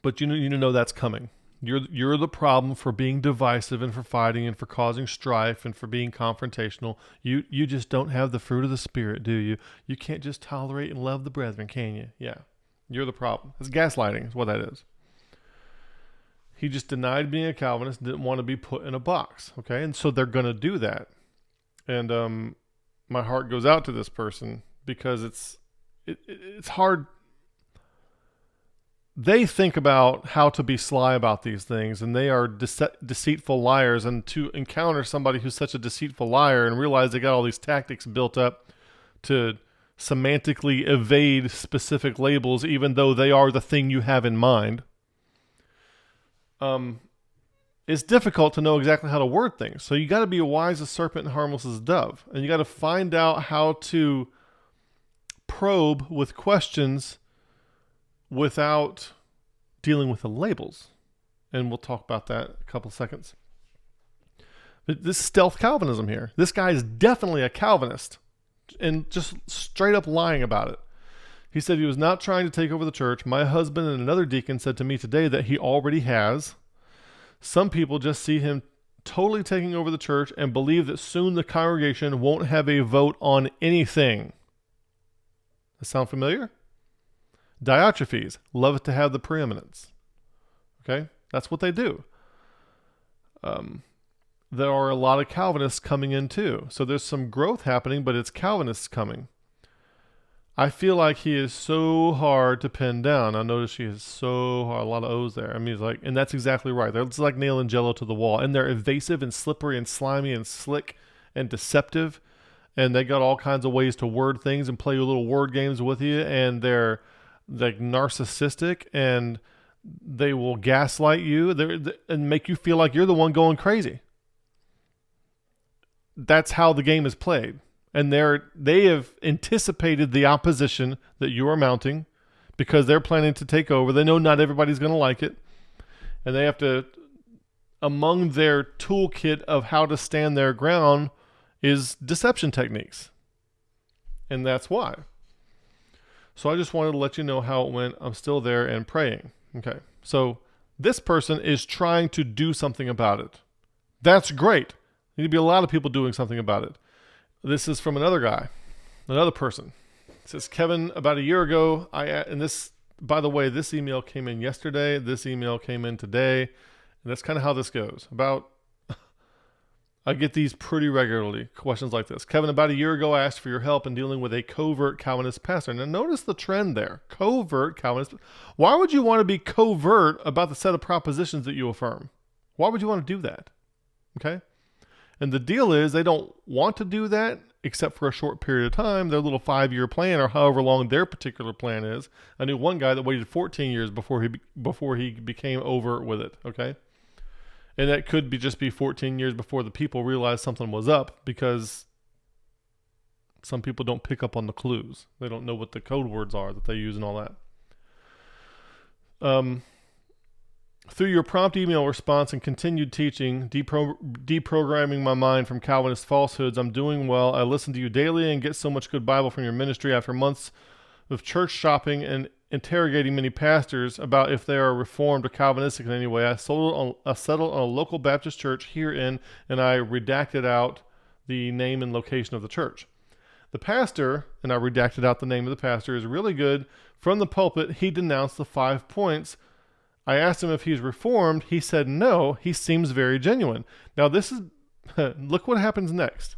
But you need to know that's coming. You're the problem for being divisive and for fighting and for causing strife and for being confrontational. You just don't have the fruit of the Spirit, do you? You can't just tolerate and love the brethren, can you? Yeah. You're the problem. It's gaslighting is what that is. He just denied being a Calvinist, didn't want to be put in a box. Okay? And so they're going to do that. And my heart goes out to this person because it's hard. they think about how to be sly about these things, and they are deceitful liars. And to encounter somebody who's such a deceitful liar and realize they got all these tactics built up to semantically evade specific labels, even though they are the thing you have in mind, it's difficult to know exactly how to word things. So you got to be wise as serpent and harmless as a dove. And you got to find out how to probe with questions without dealing with the labels. And we'll talk about that in a couple seconds. But this stealth Calvinism here. This guy is definitely a Calvinist and just straight up lying about it. He said he was not trying to take over the church. My husband and another deacon said to me today that he already has. Some people just see him totally taking over the church and believe that soon the congregation won't have a vote on anything. That sound familiar? Diotrephes love it to have the preeminence. Okay? That's what they do. There are a lot of Calvinists coming in too. So there's some growth happening, but it's Calvinists coming. I feel like he is so hard to pin down. I notice she is so hard, a lot of O's there. I mean, it's like, and that's exactly right. They're just like nailing Jello to the wall, and they're evasive and slippery and slimy and slick and deceptive, and they got all kinds of ways to word things and play little word games with you, and they're like narcissistic, and they will gaslight you and make you feel like you're the one going crazy. That's how the game is played. And they have anticipated the opposition that you are mounting because they're planning to take over. They know not everybody's going to like it. And they have to, among their toolkit of how to stand their ground is deception techniques. And that's why. So I just wanted to let you know how it went. I'm still there and praying. Okay. So this person is trying to do something about it. That's great. There need to be a lot of people doing something about it. This is from another guy, another person. It says, Kevin, about a year ago, and this, by the way, this email came in yesterday. This email came in today. And that's kind of how this goes. I get these pretty regularly, questions like this. Kevin, about a year ago, I asked for your help in dealing with a covert Calvinist pastor. Now, notice the trend there. Covert Calvinist. Why would you want to be covert about the set of propositions that you affirm? Why would you want to do that? Okay? And the deal is they don't want to do that except for a short period of time. Their little 5-year plan or however long their particular plan is. I knew one guy that waited 14 years before he became overt with it, okay? And that could just be 14 years before the people realized something was up because some people don't pick up on the clues. They don't know what the code words are that they use and all that. Through your prompt email response and continued teaching, deprogramming my mind from Calvinist falsehoods, I'm doing well. I listen to you daily and get so much good Bible from your ministry. After months of church shopping and interrogating many pastors about if they are Reformed or Calvinistic in any way, I settled on a local Baptist church herein, and I redacted out the name and location of the church. The pastor, and I redacted out the name of the pastor, is really good. From the pulpit, he denounced the 5 points. I asked him if he's Reformed. He said no. He seems very genuine. Now this is, look what happens next.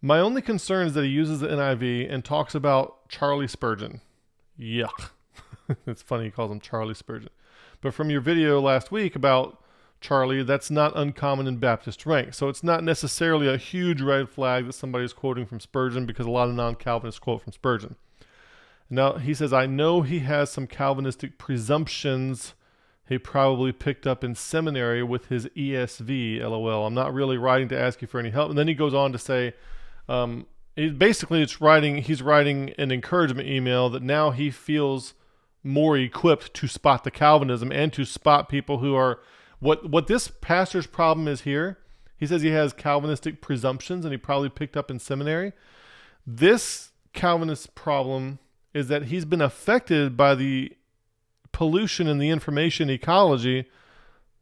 My only concern is that he uses the NIV and talks about Charlie Spurgeon. Yuck. It's funny he calls him Charlie Spurgeon. But from your video last week about Charlie, that's not uncommon in Baptist ranks. So it's not necessarily a huge red flag that somebody is quoting from Spurgeon because a lot of non-Calvinists quote from Spurgeon. Now, he says, I know he has some Calvinistic presumptions he probably picked up in seminary with his ESV, LOL. I'm not really writing to ask you for any help. And then he goes on to say, he's writing an encouragement email that now he feels more equipped to spot the Calvinism and to spot people who are, what this pastor's problem is here, he says he has Calvinistic presumptions and he probably picked up in seminary. This Calvinist problem is that he's been affected by the pollution in the information ecology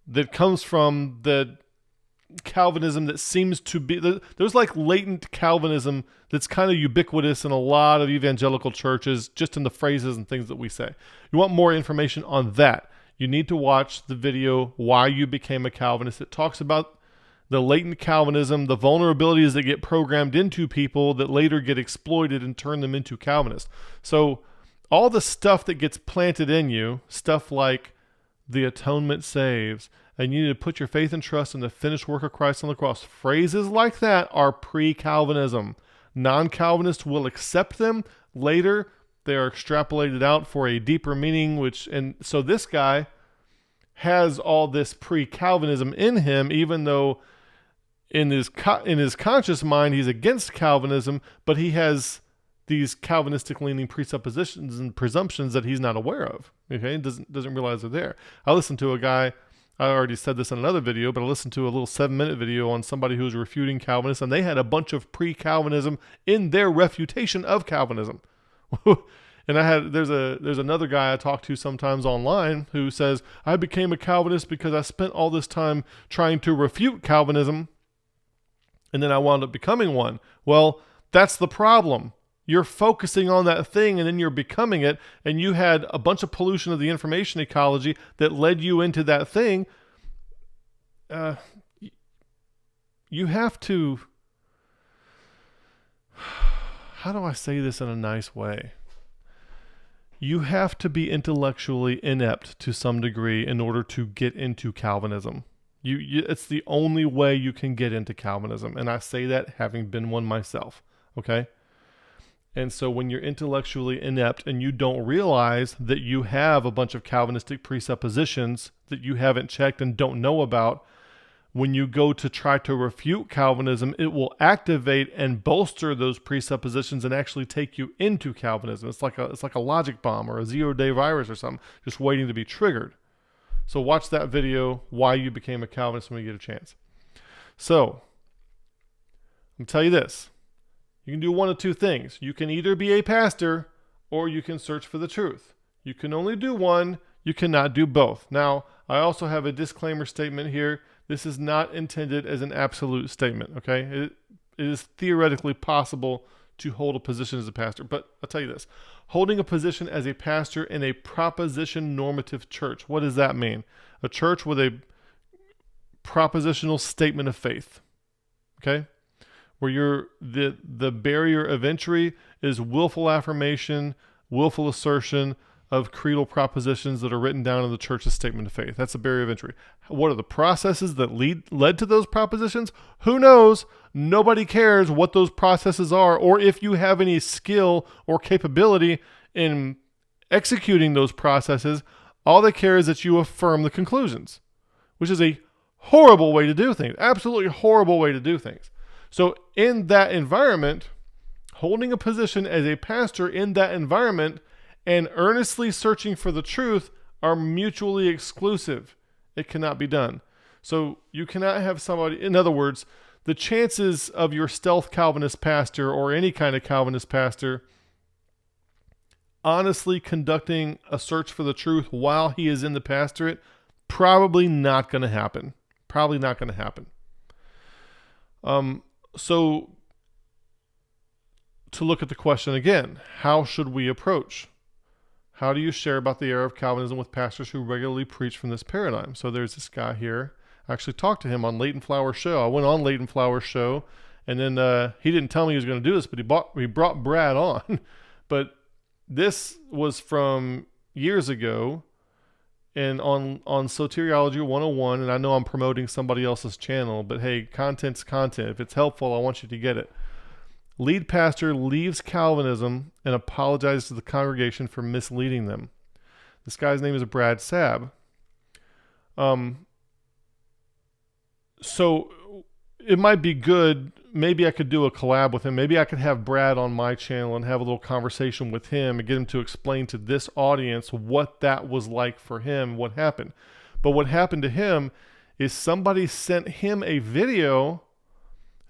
that comes from the Calvinism that seems to be, there's like latent Calvinism that's kind of ubiquitous in a lot of evangelical churches, just in the phrases and things that we say. You want more information on that, you need to watch the video, Why You Became a Calvinist. It talks about the latent Calvinism, the vulnerabilities that get programmed into people that later get exploited and turn them into Calvinists. So all the stuff that gets planted in you, stuff like the atonement saves, and you need to put your faith and trust in the finished work of Christ on the cross. Phrases like that are pre-Calvinism. Non-Calvinists will accept them later. They are extrapolated out for a deeper meaning, and so this guy has all this pre-Calvinism in him, even though in his conscious mind he's against Calvinism, but he has these Calvinistic leaning presuppositions and presumptions that he's not aware of. Okay, doesn't realize they're there. I listened to a guy, I already said this in another video, but I listened to a little 7-minute video on somebody who was refuting Calvinists, and they had a bunch of pre-Calvinism in their refutation of Calvinism. And there's another guy I talk to sometimes online who says, I became a Calvinist because I spent all this time trying to refute Calvinism, and then I wound up becoming one. Well, that's the problem. You're focusing on that thing and then you're becoming it, and you had a bunch of pollution of the information ecology that led you into that thing. You have to, how do I say this in a nice way? You have to be intellectually inept to some degree in order to get into Calvinism. It's the only way you can get into Calvinism, and I say that having been one myself, okay? And so when you're intellectually inept and you don't realize that you have a bunch of Calvinistic presuppositions that you haven't checked and don't know about, when you go to try to refute Calvinism, it will activate and bolster those presuppositions and actually take you into Calvinism. It's like a logic bomb or a 0-day virus or something, just waiting to be triggered. So watch that video, why you became a Calvinist, when you get a chance. So, I'm going to tell you this. You can do one of two things. You can either be a pastor or you can search for the truth. You can only do one. You cannot do both. Now, I also have a disclaimer statement here. This is not intended as an absolute statement, okay? It is theoretically possible to hold a position as a pastor. But I'll tell you this. Holding a position as a pastor in a proposition normative church. What does that mean? A church with a propositional statement of faith, okay? Where the barrier of entry is willful affirmation, willful assertion of creedal propositions that are written down in the church's statement of faith. That's the barrier of entry. What are the processes that led to those propositions? Who knows? Nobody cares what those processes are, or if you have any skill or capability in executing those processes. All they care is that you affirm the conclusions, which is a horrible way to do things. Absolutely horrible way to do things. So in that environment, holding a position as a pastor in that environment and earnestly searching for the truth are mutually exclusive. It cannot be done. So you cannot have somebody, in other words, the chances of your stealth Calvinist pastor or any kind of Calvinist pastor honestly conducting a search for the truth while he is in the pastorate, probably not going to happen. Probably not going to happen. So to look at the question again, how should we approach? How do you share about the error of Calvinism with pastors who regularly preach from this paradigm? So there's this guy here. I actually talked to him on Leighton Flower's show. I went on Leighton Flower's show, and then he didn't tell me he was going to do this, but he brought Brad on. But this was from years ago, and on Soteriology 101, and I know I'm promoting somebody else's channel, but hey, content's content. If it's helpful, I want you to get it. Lead pastor leaves Calvinism and apologizes to the congregation for misleading them. This guy's name is Brad Sabb. So it might be good. Maybe I could do a collab with him. Maybe I could have Brad on my channel and have a little conversation with him and get him to explain to this audience what that was like for him, what happened. But what happened to him is somebody sent him a video.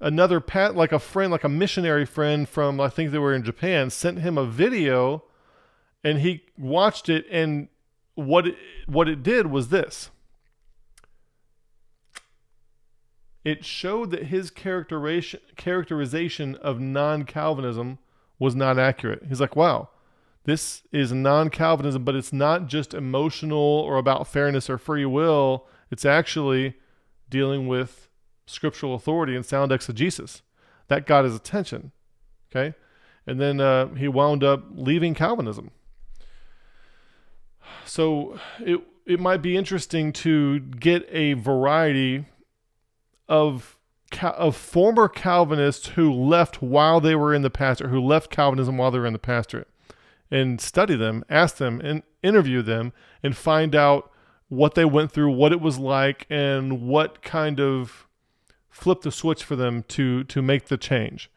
Another like a friend, like a missionary friend from, I think they were in Japan, sent him a video, and he watched it, and what it did was this. It showed that his characterization of non-Calvinism was not accurate. He's like, wow, this is non-Calvinism, but it's not just emotional or about fairness or free will. It's actually dealing with scriptural authority and sound exegesis. That got his attention. Okay? And then he wound up leaving Calvinism. So it might be interesting to get a variety of former Calvinists who left while they were in the pastorate, who left Calvinism while they were in the pastorate, and study them, ask them, and interview them, and find out what they went through, what it was like, and what kind of flipped the switch for them to make the change.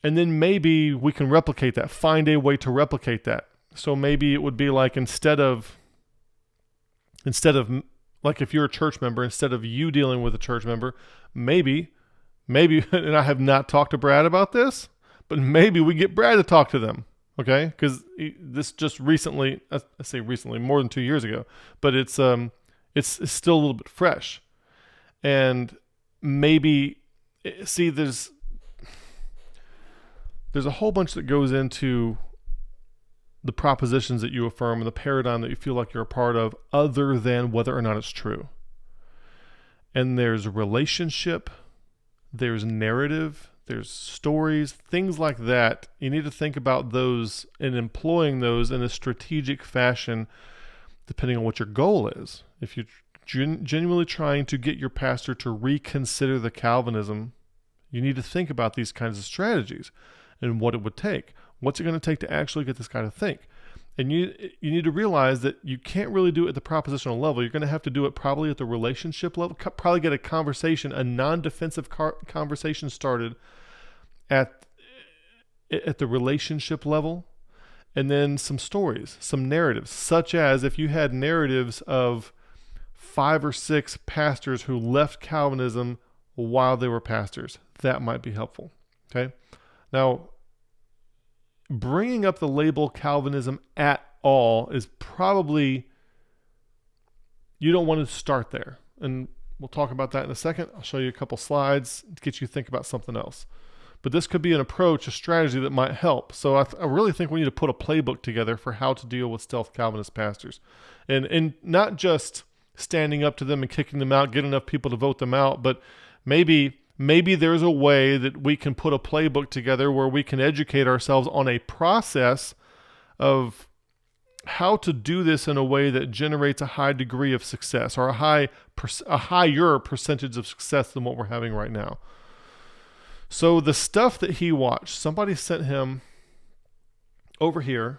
And then maybe we can replicate that, find a way to replicate that. So maybe it would be like instead of like if you're a church member, instead of you dealing with a church member, maybe, and I have not talked to Brad about this, but maybe we get Brad to talk to them, okay? Because this just recently, I say recently, more than 2 years ago, but it's still a little bit fresh. And maybe, see, there's a whole bunch that goes into the propositions that you affirm and the paradigm that you feel like you're a part of, other than whether or not it's true. And there's relationship, there's narrative, there's stories, things like that. You need to think about those and employing those in a strategic fashion, depending on what your goal is. If you're genuinely trying to get your pastor to reconsider the Calvinism, you need to think about these kinds of strategies and what it would take. What's it going to take to actually get this guy to think? And you need to realize that you can't really do it at the propositional level. You're going to have to do it probably at the relationship level, probably get a conversation, a non-defensive conversation started at the relationship level, and then some stories, some narratives, such as if you had narratives of 5 or 6 pastors who left Calvinism while they were pastors. That might be helpful, okay? Now, bringing up the label Calvinism at all is probably, you don't want to start there. And we'll talk about that in a second. I'll show you a couple slides to get you to think about something else. But this could be an approach, a strategy that might help. So I really think we need to put a playbook together for how to deal with stealth Calvinist pastors. And not just standing up to them and kicking them out, get enough people to vote them out, but maybe there's a way that we can put a playbook together where we can educate ourselves on a process of how to do this in a way that generates a high degree of success, or a higher percentage of success than what we're having right now. So the stuff that he watched, somebody sent him over here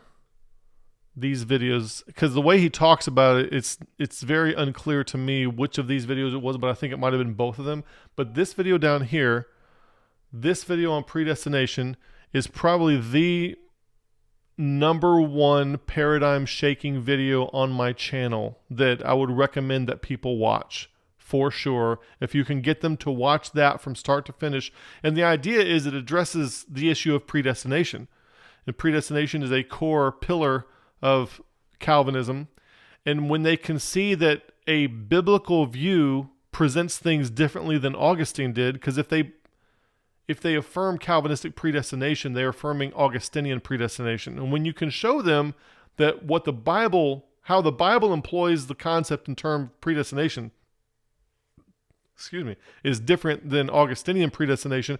these videos, because the way he talks about it, it's very unclear to me which of these videos it was, but I think it might have been both of them. But this video down here, this video on predestination, is probably the number one paradigm shaking video on my channel that I would recommend that people watch for sure, if you can get them to watch that from start to finish. And the idea is it addresses the issue of predestination. And predestination is a core pillar of Calvinism. And when they can see that a biblical view presents things differently than Augustine did, because if they affirm Calvinistic predestination, they're affirming Augustinian predestination. And when you can show them that how the Bible employs the concept in term predestination, is different than Augustinian predestination,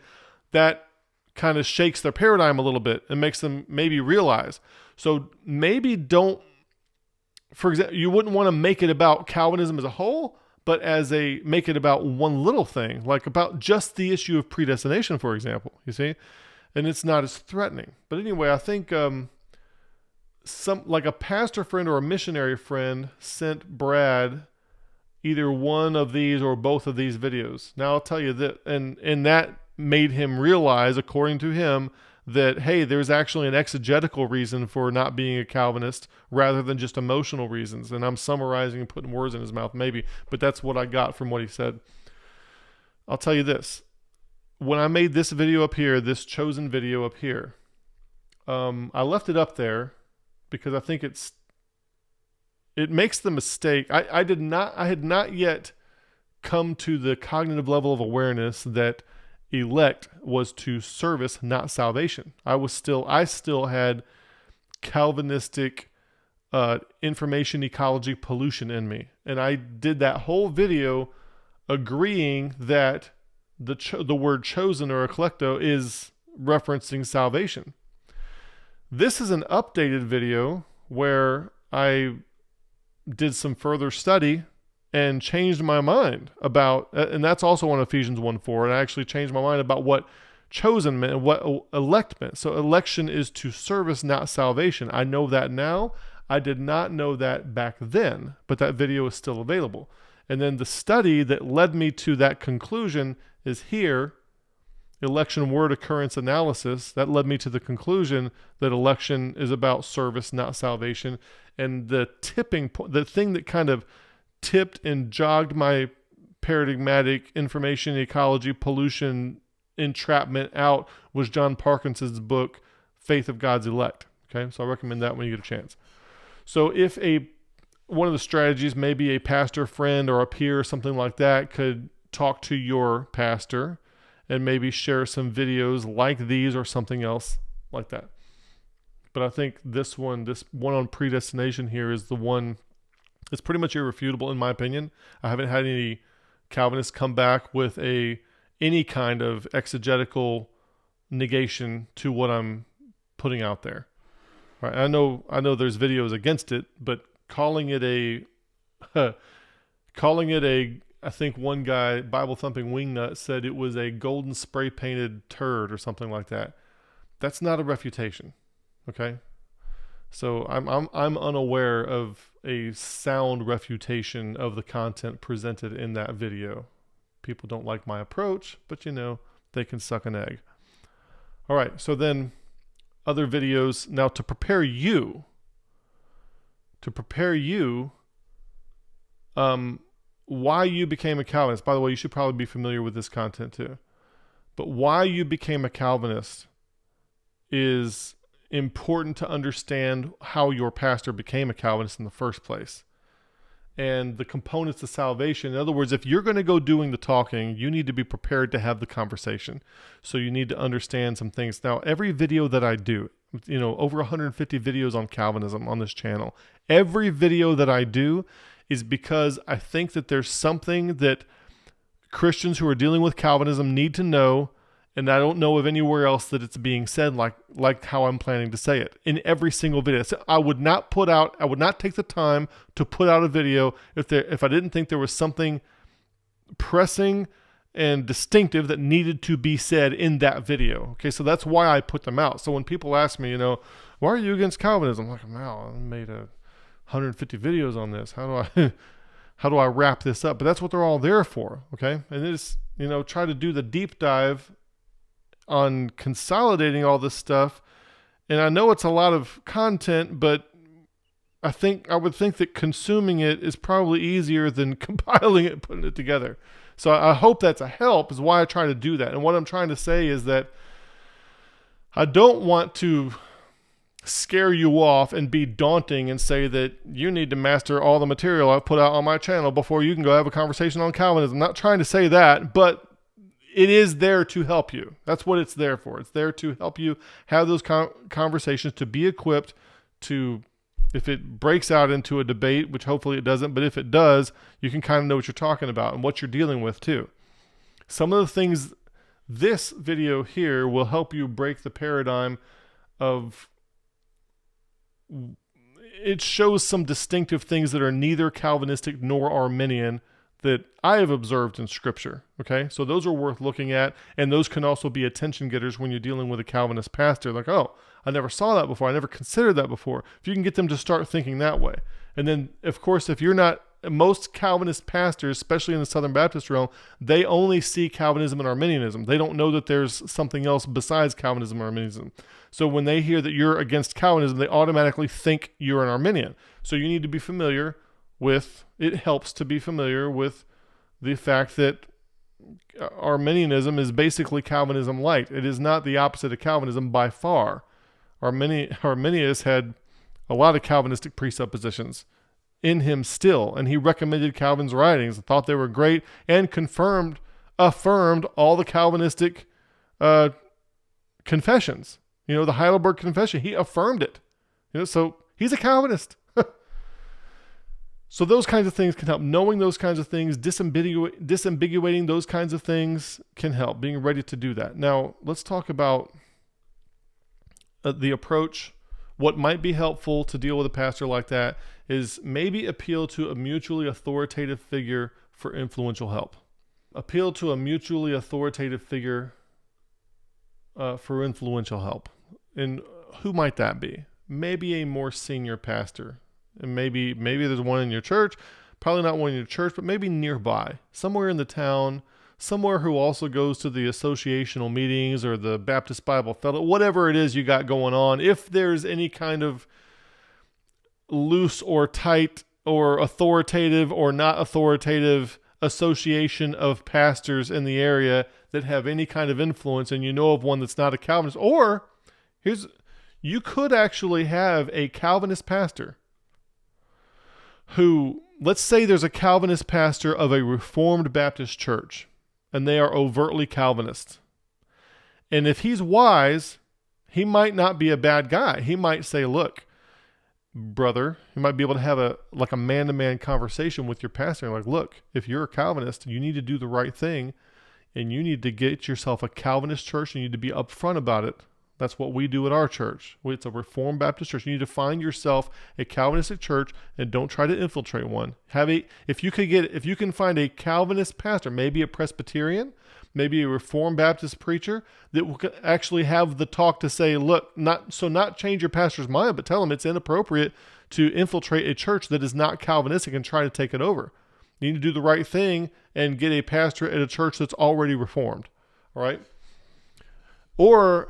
that kind of shakes their paradigm a little bit and makes them maybe realize. So maybe for example, you wouldn't want to make it about Calvinism as a whole, but make it about one little thing, like about just the issue of predestination, for example, you see? And it's not as threatening. But anyway, I think like a pastor friend or a missionary friend sent Brad either one of these or both of these videos. Now I'll tell you that, and that made him realize, according to him, that, hey, there's actually an exegetical reason for not being a Calvinist rather than just emotional reasons. And I'm summarizing and putting words in his mouth, maybe, but that's what I got from what he said. I'll tell you this. When I made this video up here, this chosen video up here, I left it up there because I think it makes the mistake. I had not yet come to the cognitive level of awareness that elect was to service, not salvation. I still had Calvinistic information ecology pollution in me. And I did that whole video agreeing that the word chosen or eklekto is referencing salvation. This is an updated video where I did some further study and changed my mind about, and that's also on Ephesians 1:4, and I actually changed my mind about what chosen meant and what elect meant. So election is to service, not salvation. I know that now. I did not know that back then, but that video is still available. And then the study that led me to that conclusion is here, election word occurrence analysis. That led me to the conclusion that election is about service, not salvation. And the tipping point, the thing that kind of tipped and jogged my paradigmatic information ecology pollution entrapment out was John Parkinson's book, Faith of God's Elect. Okay, so I recommend that when you get a chance. So if one of the strategies, maybe a pastor friend or a peer or something like that, could talk to your pastor and maybe share some videos like these or something else like that. But I think this one on predestination here is the one that's pretty much irrefutable in my opinion. I haven't had any Calvinists come back with any kind of exegetical negation to what I'm putting out there. Right? I know there's videos against it, but calling it I think one guy, Bible thumping wingnut, said it was a golden spray painted turd or something like that. That's not a refutation. Okay. So I'm unaware of a sound refutation of the content presented in that video. People don't like my approach, but they can suck an egg. All right. So then other videos now to prepare you, why you became a Calvinist. By the way, you should probably be familiar with this content too. But why you became a Calvinist is important to understand how your pastor became a Calvinist in the first place. And the components of salvation. In other words, if you're going to go doing the talking, you need to be prepared to have the conversation. So you need to understand some things. Now, every video that I do, over 150 videos on Calvinism on this channel, every video that I do is because I think that there's something that Christians who are dealing with Calvinism need to know, and I don't know of anywhere else that it's being said like how I'm planning to say it in every single video. So I would not take the time to put out a video if I didn't think there was something pressing and distinctive that needed to be said in that video. Okay, so that's why I put them out. So when people ask me, why are you against Calvinism? I'm like, wow, I made 150 videos on this. How do I wrap this up? But that's what they're all there for. Okay, and it's try to do the deep dive on consolidating all this stuff. And I know it's a lot of content, but I would think that consuming it is probably easier than compiling it and putting it together. So I hope that's a help, is why I try to do that. And what I'm trying to say is that I don't want to scare you off and be daunting and say that you need to master all the material I've put out on my channel before you can go have a conversation on Calvinism. I'm not trying to say that, but it is there to help you. That's what it's there for. It's there to help you have those conversations, to be equipped to, if it breaks out into a debate, which hopefully it doesn't, but if it does, you can kind of know what you're talking about and what you're dealing with too. Some of the things this video here will help you break the paradigm of, it shows some distinctive things that are neither Calvinistic nor Arminian that I have observed in Scripture, okay? So those are worth looking at, and those can also be attention getters when you're dealing with a Calvinist pastor. Like, oh, I never saw that before. I never considered that before. If you can get them to start thinking that way. And then, of course, if you're not, most Calvinist pastors, especially in the Southern Baptist realm, they only see Calvinism and Arminianism. They don't know that there's something else besides Calvinism and Arminianism. So when they hear that you're against Calvinism, they automatically think you're an Arminian. So you need to be familiar with, it helps to be familiar with the fact that Arminianism is basically Calvinism light. It is not the opposite of Calvinism by far. Arminius had a lot of Calvinistic presuppositions in him still, and he recommended Calvin's writings, thought they were great, and affirmed all the Calvinistic confessions. The Heidelberg Confession, he affirmed it. So he's a Calvinist. So those kinds of things can help. Knowing those kinds of things, disambiguating those kinds of things can help, being ready to do that. Now, let's talk about the approach what might be helpful to deal with a pastor like that is maybe appeal to a mutually authoritative figure for influential help. Appeal to a mutually authoritative figure for influential help. And who might that be? Maybe a more senior pastor. And maybe there's one in your church, probably not one in your church, but maybe nearby, somewhere in the town, somewhere who also goes to the associational meetings or the Baptist Bible Fellow, whatever it is you got going on. If there's any kind of loose or tight or authoritative or not authoritative association of pastors in the area that have any kind of influence, and you know of one that's not a Calvinist, or you could actually have a Calvinist pastor who, let's say there's a Calvinist pastor of a Reformed Baptist church, and they are overtly Calvinist. And if he's wise, he might not be a bad guy. He might say, look, brother, you might be able to have a man-to-man conversation with your pastor. Like, look, if you're a Calvinist, you need to do the right thing, and you need to get yourself a Calvinist church, and you need to be upfront about it. That's what we do at our church. It's a Reformed Baptist church. You need to find yourself a Calvinistic church and don't try to infiltrate one. If you can find a Calvinist pastor, maybe a Presbyterian, maybe a Reformed Baptist preacher that will actually have the talk to say, look, not change your pastor's mind, but tell him it's inappropriate to infiltrate a church that is not Calvinistic and try to take it over. You need to do the right thing and get a pastor at a church that's already Reformed. All right? Or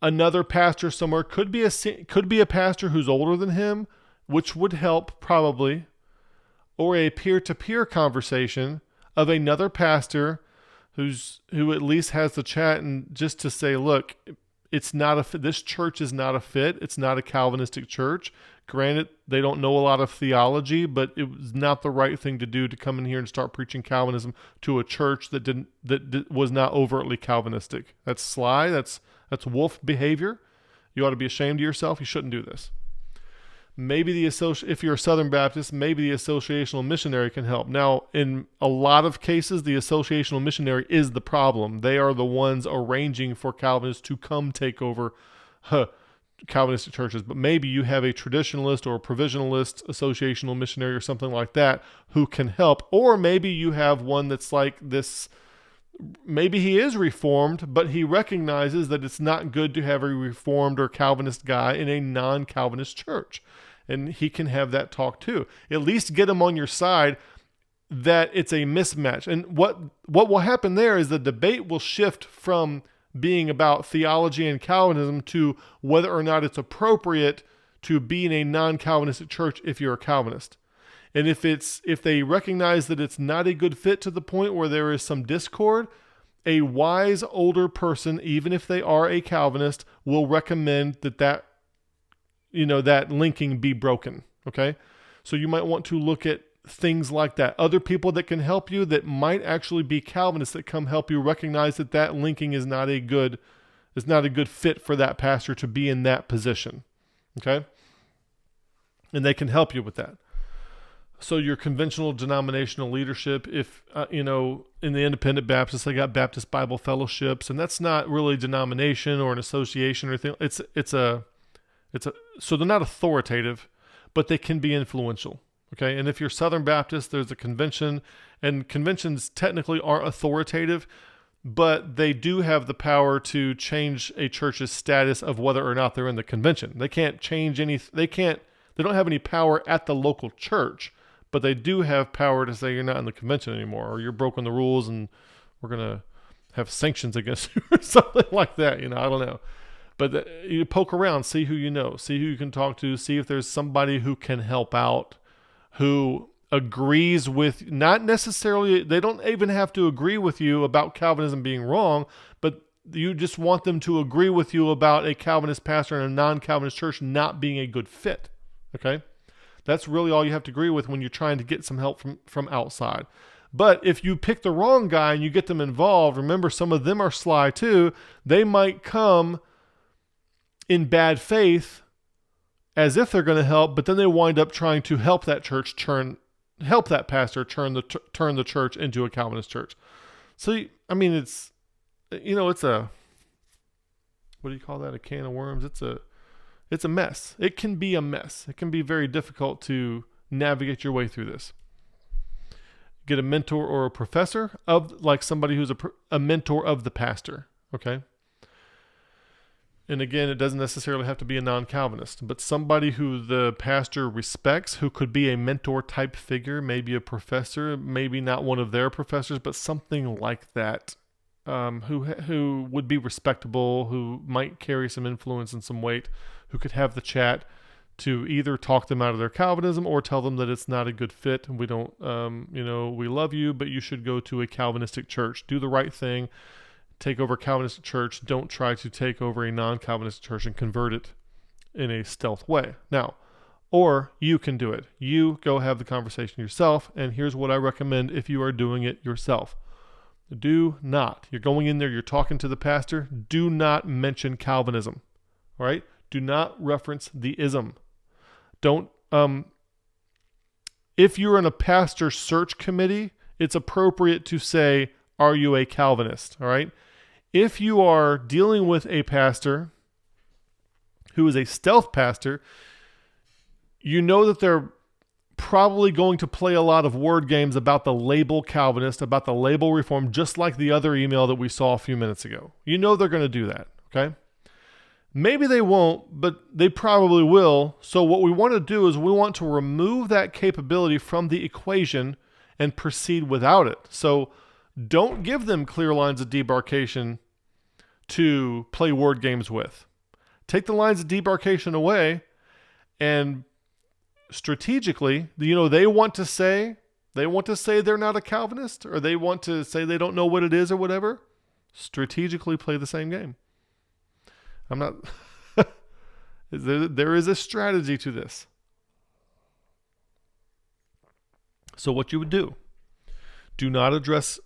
another pastor somewhere, could be a pastor who's older than him, which would help probably, or a peer-to-peer conversation of another pastor who at least has the chat, and just to say, look, it's not a fit. This church is not a fit. It's not a Calvinistic church. Granted, they don't know a lot of theology, but it was not the right thing to do to come in here and start preaching Calvinism to a church that was not overtly Calvinistic. That's sly. That's wolf behavior. You ought to be ashamed of yourself. You shouldn't do this. Maybe if you're a Southern Baptist, maybe the associational missionary can help. Now, in a lot of cases, the associational missionary is the problem. They are the ones arranging for Calvinists to come take over Calvinistic churches. But maybe you have a traditionalist or a provisionalist associational missionary or something like that who can help. Or maybe you have one that's like this. Maybe he is Reformed, but he recognizes that it's not good to have a Reformed or Calvinist guy in a non-Calvinist church. And he can have that talk too. At least get him on your side that it's a mismatch. And what will happen there is the debate will shift from being about theology and Calvinism to whether or not it's appropriate to be in a non-Calvinistic church if you're a Calvinist. And if they recognize that it's not a good fit to the point where there is some discord, a wise older person, even if they are a Calvinist, will recommend that linking be broken. Okay? So you might want to look at things like that. Other people that can help you that might actually be Calvinists that come help you recognize that linking is not a good fit for that pastor to be in that position. Okay? And they can help you with that. So your conventional denominational leadership, if, in the independent Baptists, they got Baptist Bible fellowships, and that's not really denomination or an association or anything. So they're not authoritative, but they can be influential. Okay. And if you're Southern Baptist, there's a convention, and conventions technically aren't authoritative, but they do have the power to change a church's status of whether or not they're in the convention. They can't change they don't have any power at the local church, but they do have power to say you're not in the convention anymore, or you're broken the rules and we're going to have sanctions against you or something like that. I don't know. But you poke around, see who you know, see who you can talk to, see if there's somebody who can help out, who agrees with, not necessarily, they don't even have to agree with you about Calvinism being wrong, but you just want them to agree with you about a Calvinist pastor in a non-Calvinist church not being a good fit. Okay? That's really all you have to agree with when you're trying to get some help from outside. But if you pick the wrong guy and you get them involved, remember some of them are sly too. They might come in bad faith as if they're going to help, but then they wind up trying to help that church help that pastor turn the church into a Calvinist church. So, I mean, it's a, what do you call that? A can of worms. It's a mess. It can be a mess. It can be very difficult to navigate your way through this. Get a mentor or a professor of, like somebody who's a mentor of the pastor, okay? And again, it doesn't necessarily have to be a non-Calvinist, but somebody who the pastor respects, who could be a mentor type figure, maybe a professor, maybe not one of their professors, but something like that, who would be respectable, who might carry some influence and some weight, who could have the chat to either talk them out of their Calvinism or tell them that it's not a good fit. We don't, we love you, but you should go to a Calvinistic church. Do the right thing. Take over a Calvinistic church. Don't try to take over a non-Calvinistic church and convert it in a stealth way. Now, or you can do it. You go have the conversation yourself, and here's what I recommend if you are doing it yourself. Do not. You're going in there, you're talking to the pastor. Do not mention Calvinism. All right? Do not reference the ism. Don't, if you're in a pastor search committee, it's appropriate to say, are you a Calvinist? All right? If you are dealing with a pastor who is a stealth pastor, you know that they're probably going to play a lot of word games about the label Calvinist, about the label Reformed, just like the other email that we saw a few minutes ago. You know they're going to do that, okay? Maybe they won't, but they probably will. So what we want to do is we want to remove that capability from the equation and proceed without it. So don't give them clear lines of demarcation to play word games with. Take the lines of demarcation away, and strategically, they want to say they're not a Calvinist, or they want to say they don't know what it is or whatever. Strategically play the same game. I'm not. There is a strategy to this. So what you would do? Do not address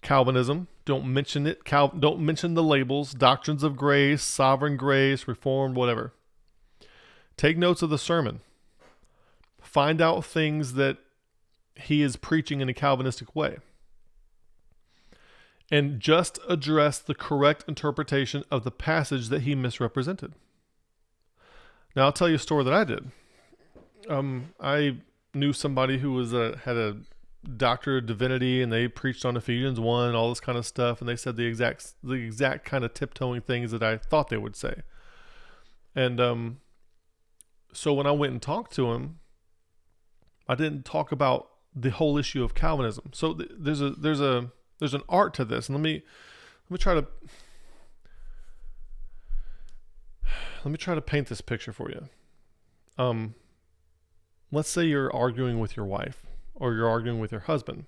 Calvinism. Don't mention it. Don't mention the labels: doctrines of grace, sovereign grace, Reformed, whatever. Take notes of the sermon. Find out things that he is preaching in a Calvinistic way. And just address the correct interpretation of the passage that he misrepresented. Now, I'll tell you a story that I did. I knew somebody who had a doctorate of divinity, and they preached on Ephesians 1, all this kind of stuff, and they said the exact kind of tiptoeing things that I thought they would say. And so when I went and talked to him, I didn't talk about the whole issue of Calvinism. So there's an art to this, and let me try to paint this picture for you. Let's say you're arguing with your wife, or you're arguing with your husband,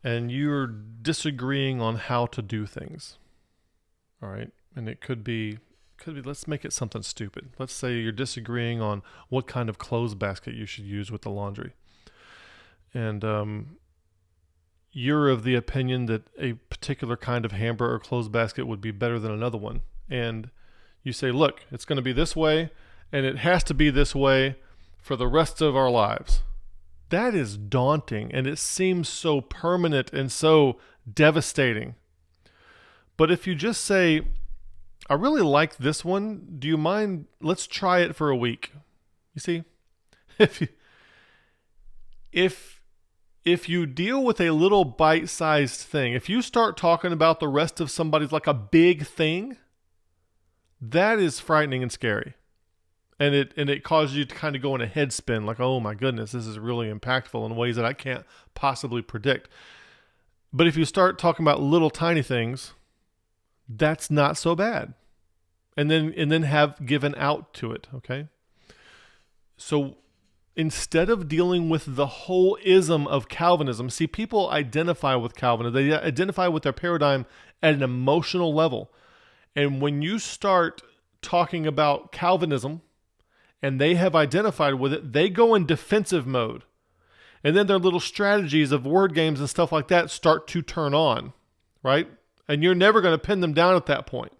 and you're disagreeing on how to do things. All right, and it could be. Let's make it something stupid. Let's say you're disagreeing on what kind of clothes basket you should use with the laundry, and you're of the opinion that a particular kind of hamper or clothes basket would be better than another one. And you say, look, it's going to be this way, and it has to be this way for the rest of our lives. That is daunting, and it seems so permanent and so devastating. But if you just say, I really like this one, do you mind? Let's try it for a week. You see, if you deal with a little bite-sized thing, if you start talking about the rest of somebody's like a big thing, that is frightening and scary. And it causes you to kind of go in a head spin, like, oh my goodness, this is really impactful in ways that I can't possibly predict. But if you start talking about little tiny things, that's not so bad. And then have given out to it, okay? So instead of dealing with the whole ism of Calvinism, see, people identify with Calvinism. They identify with their paradigm at an emotional level. And when you start talking about Calvinism and they have identified with it, they go in defensive mode. And then their little strategies of word games and stuff like that start to turn on, right? And you're never going to pin them down at that point.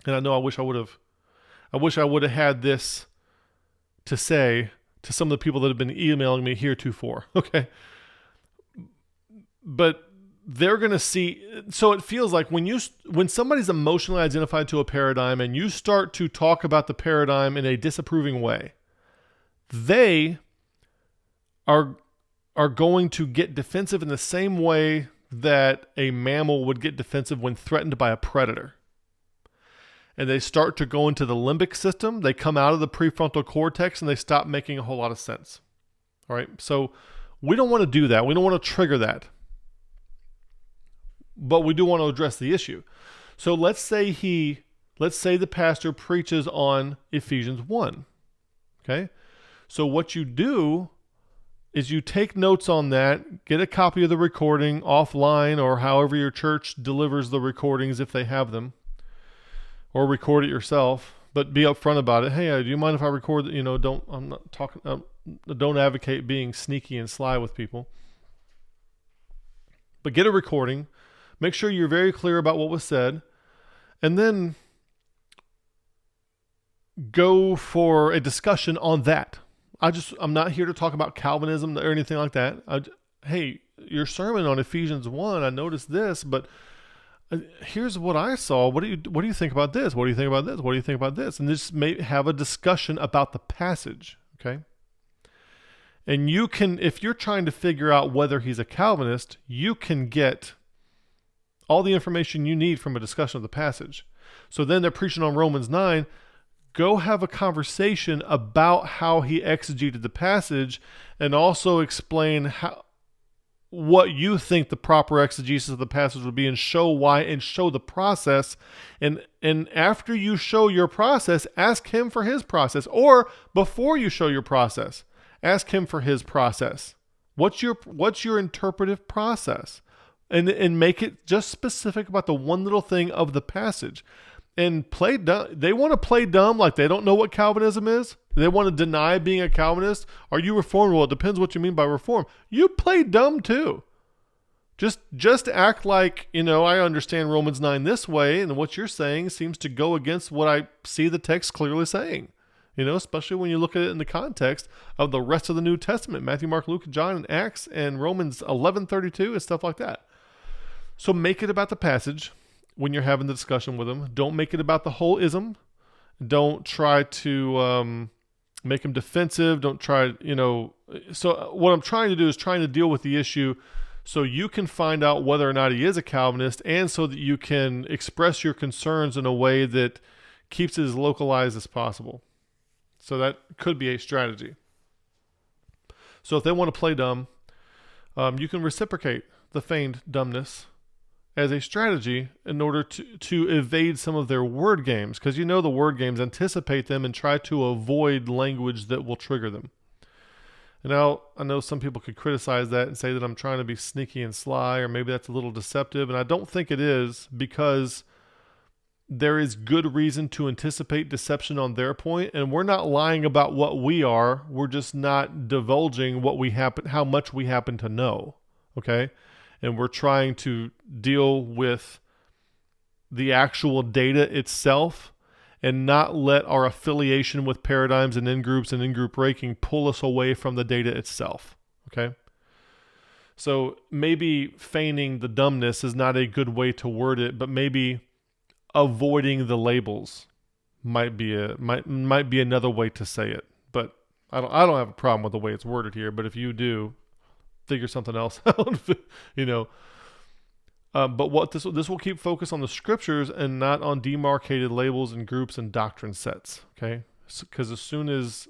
And I know I wish I would have had this to say to some of the people that have been emailing me heretofore, okay? But they're going to see. So it feels like when somebody's emotionally identified to a paradigm and you start to talk about the paradigm in a disapproving way, they are going to get defensive in the same way that a mammal would get defensive when threatened by a predator. And they start to go into the limbic system. They come out of the prefrontal cortex and they stop making a whole lot of sense. All right. So we don't want to do that. We don't want to trigger that. But we do want to address the issue. So let's say the pastor preaches on Ephesians 1. Okay. So what you do is you take notes on that, get a copy of the recording offline or however your church delivers the recordings if they have them, or record it yourself, but be upfront about it. Hey, do you mind if I record? Don't advocate being sneaky and sly with people, but get a recording. Make sure you're very clear about what was said, and then go for a discussion on that. I'm not here to talk about Calvinism or anything like that. Hey, your sermon on Ephesians 1, I noticed this, but here's what I saw. What do you think about this? What do you think about this? What do you think about this? And just may have a discussion about the passage, okay? And you can, if you're trying to figure out whether he's a Calvinist, you can get all the information you need from a discussion of the passage. So then they're preaching on Romans 9. Go have a conversation about how he exegeted the passage and also explain what you think the proper exegesis of the passage would be and show why and show the process. And after you show your process, ask him for his process. Or before you show your process, ask him for his process. What's your interpretive process? And make it just specific about the one little thing of the passage. And play dumb. They want to play dumb like they don't know what Calvinism is. They want to deny being a Calvinist. Are you Reformed? Well, it depends what you mean by Reform. You play dumb too. Just act like, I understand Romans 9 this way, and what you're saying seems to go against what I see the text clearly saying. Especially when you look at it in the context of the rest of the New Testament, Matthew, Mark, Luke, and John, and Acts, and Romans 11:32, and stuff like that. So make it about the passage. When you're having the discussion with them, don't make it about the whole ism. Don't try to make him defensive. Don't try, So what I'm trying to do is trying to deal with the issue so you can find out whether or not he is a Calvinist, and so that you can express your concerns in a way that keeps it as localized as possible. So that could be a strategy. So if they want to play dumb, you can reciprocate the feigned dumbness as a strategy in order to evade some of their word games, because the word games, anticipate them and try to avoid language that will trigger them. And now I know some people could criticize that and say that I'm trying to be sneaky and sly, or maybe that's a little deceptive, and I don't think it is, because there is good reason to anticipate deception on their point, and we're not lying about what we are. We're just not divulging how much we happen to know. Okay? And we're trying to deal with the actual data itself and not let our affiliation with paradigms and in-groups and in-group ranking pull us away from the data itself. Okay? So maybe feigning the dumbness is not a good way to word it, but maybe avoiding the labels might be another way to say it. But I don't have a problem with the way it's worded here, but if you do, figure something else out, but what this will keep focus on the scriptures and not on demarcated labels and groups and doctrine sets. Okay, because as soon as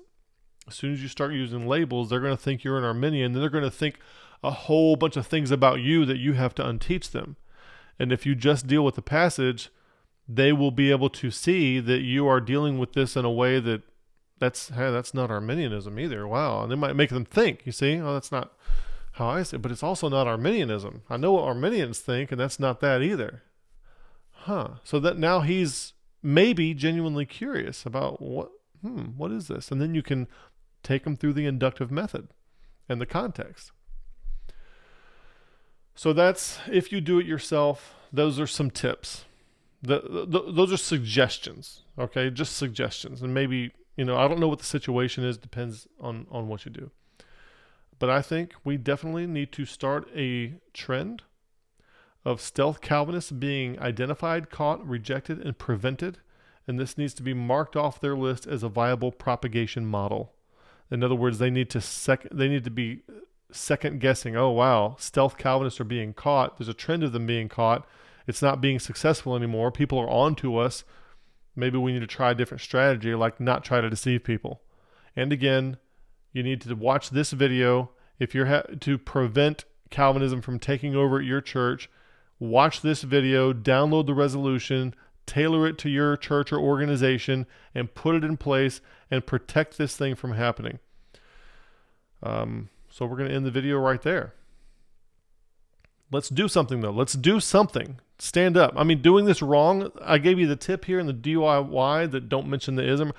you start using labels, they're going to think you're an Arminian. Then they're going to think a whole bunch of things about you that you have to unteach them. And if you just deal with the passage, they will be able to see that you are dealing with this in a way that's not Arminianism either. Wow, and they might make them think. You see, that's not how I say it, but it's also not Arminianism. I know what Arminians think, and that's not that either. So that now he's maybe genuinely curious about what is this? And then you can take them through the inductive method and the context. So that's, if you do it yourself, those are some tips. Those are suggestions, okay? Just suggestions. And maybe, I don't know what the situation is, depends on what you do. But I think we definitely need to start a trend of stealth Calvinists being identified, caught, rejected, and prevented. And this needs to be marked off their list as a viable propagation model. In other words, they need to be second guessing. Oh, wow, stealth Calvinists are being caught. There's a trend of them being caught. It's not being successful anymore. People are on to us. Maybe we need to try a different strategy, like not try to deceive people. And again, you need to watch this video. If you're to prevent Calvinism from taking over at your church, watch this video, download the resolution, tailor it to your church or organization, and put it in place and protect this thing from happening. So we're going to end the video right there. Let's do something, though. Let's do something. Stand up. I mean, doing this wrong, I gave you the tip here in the DIY that don't mention the ism.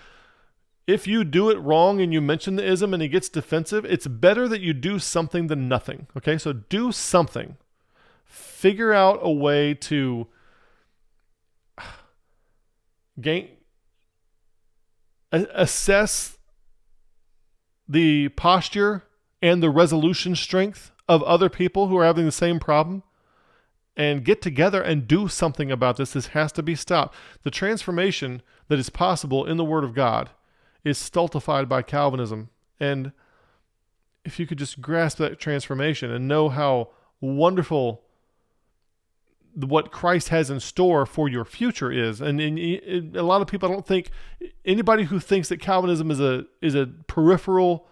If you do it wrong and you mention the ism and he gets defensive, it's better that you do something than nothing. Okay, so do something. Figure out a way to assess the posture and the resolution strength of other people who are having the same problem, and get together and do something about this. This has to be stopped. The transformation that is possible in the Word of God is stultified by Calvinism. And if you could just grasp that transformation and know how wonderful what Christ has in store for your future is. And a lot of people, I don't think, anybody who thinks that Calvinism is a peripheral,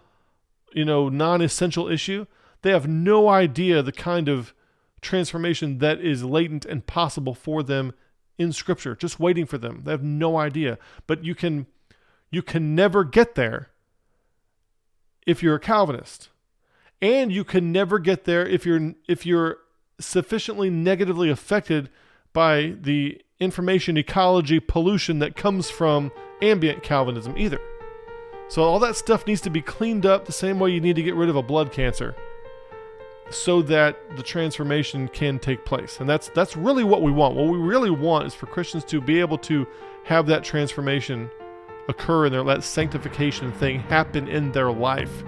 non-essential issue, they have no idea the kind of transformation that is latent and possible for them in Scripture, just waiting for them. They have no idea. But you can never get there if you're a Calvinist. And you can never get there if you're sufficiently negatively affected by the information ecology pollution that comes from ambient Calvinism either. So all that stuff needs to be cleaned up the same way you need to get rid of a blood cancer, so that the transformation can take place. And that's really what we want. What we really want is for Christians to be able to have that transformation occur in that sanctification thing happen in their life.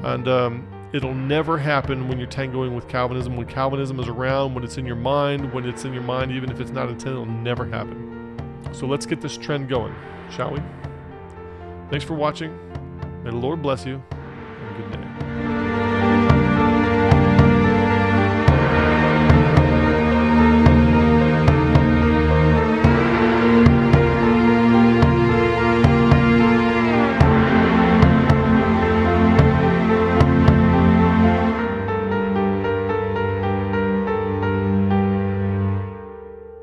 And it'll never happen when you're tangoing with Calvinism. When Calvinism is around, when it's in your mind, even if it's not intended, it'll never happen. So let's get this trend going, shall we? Thanks for watching. May the Lord bless you, and good day.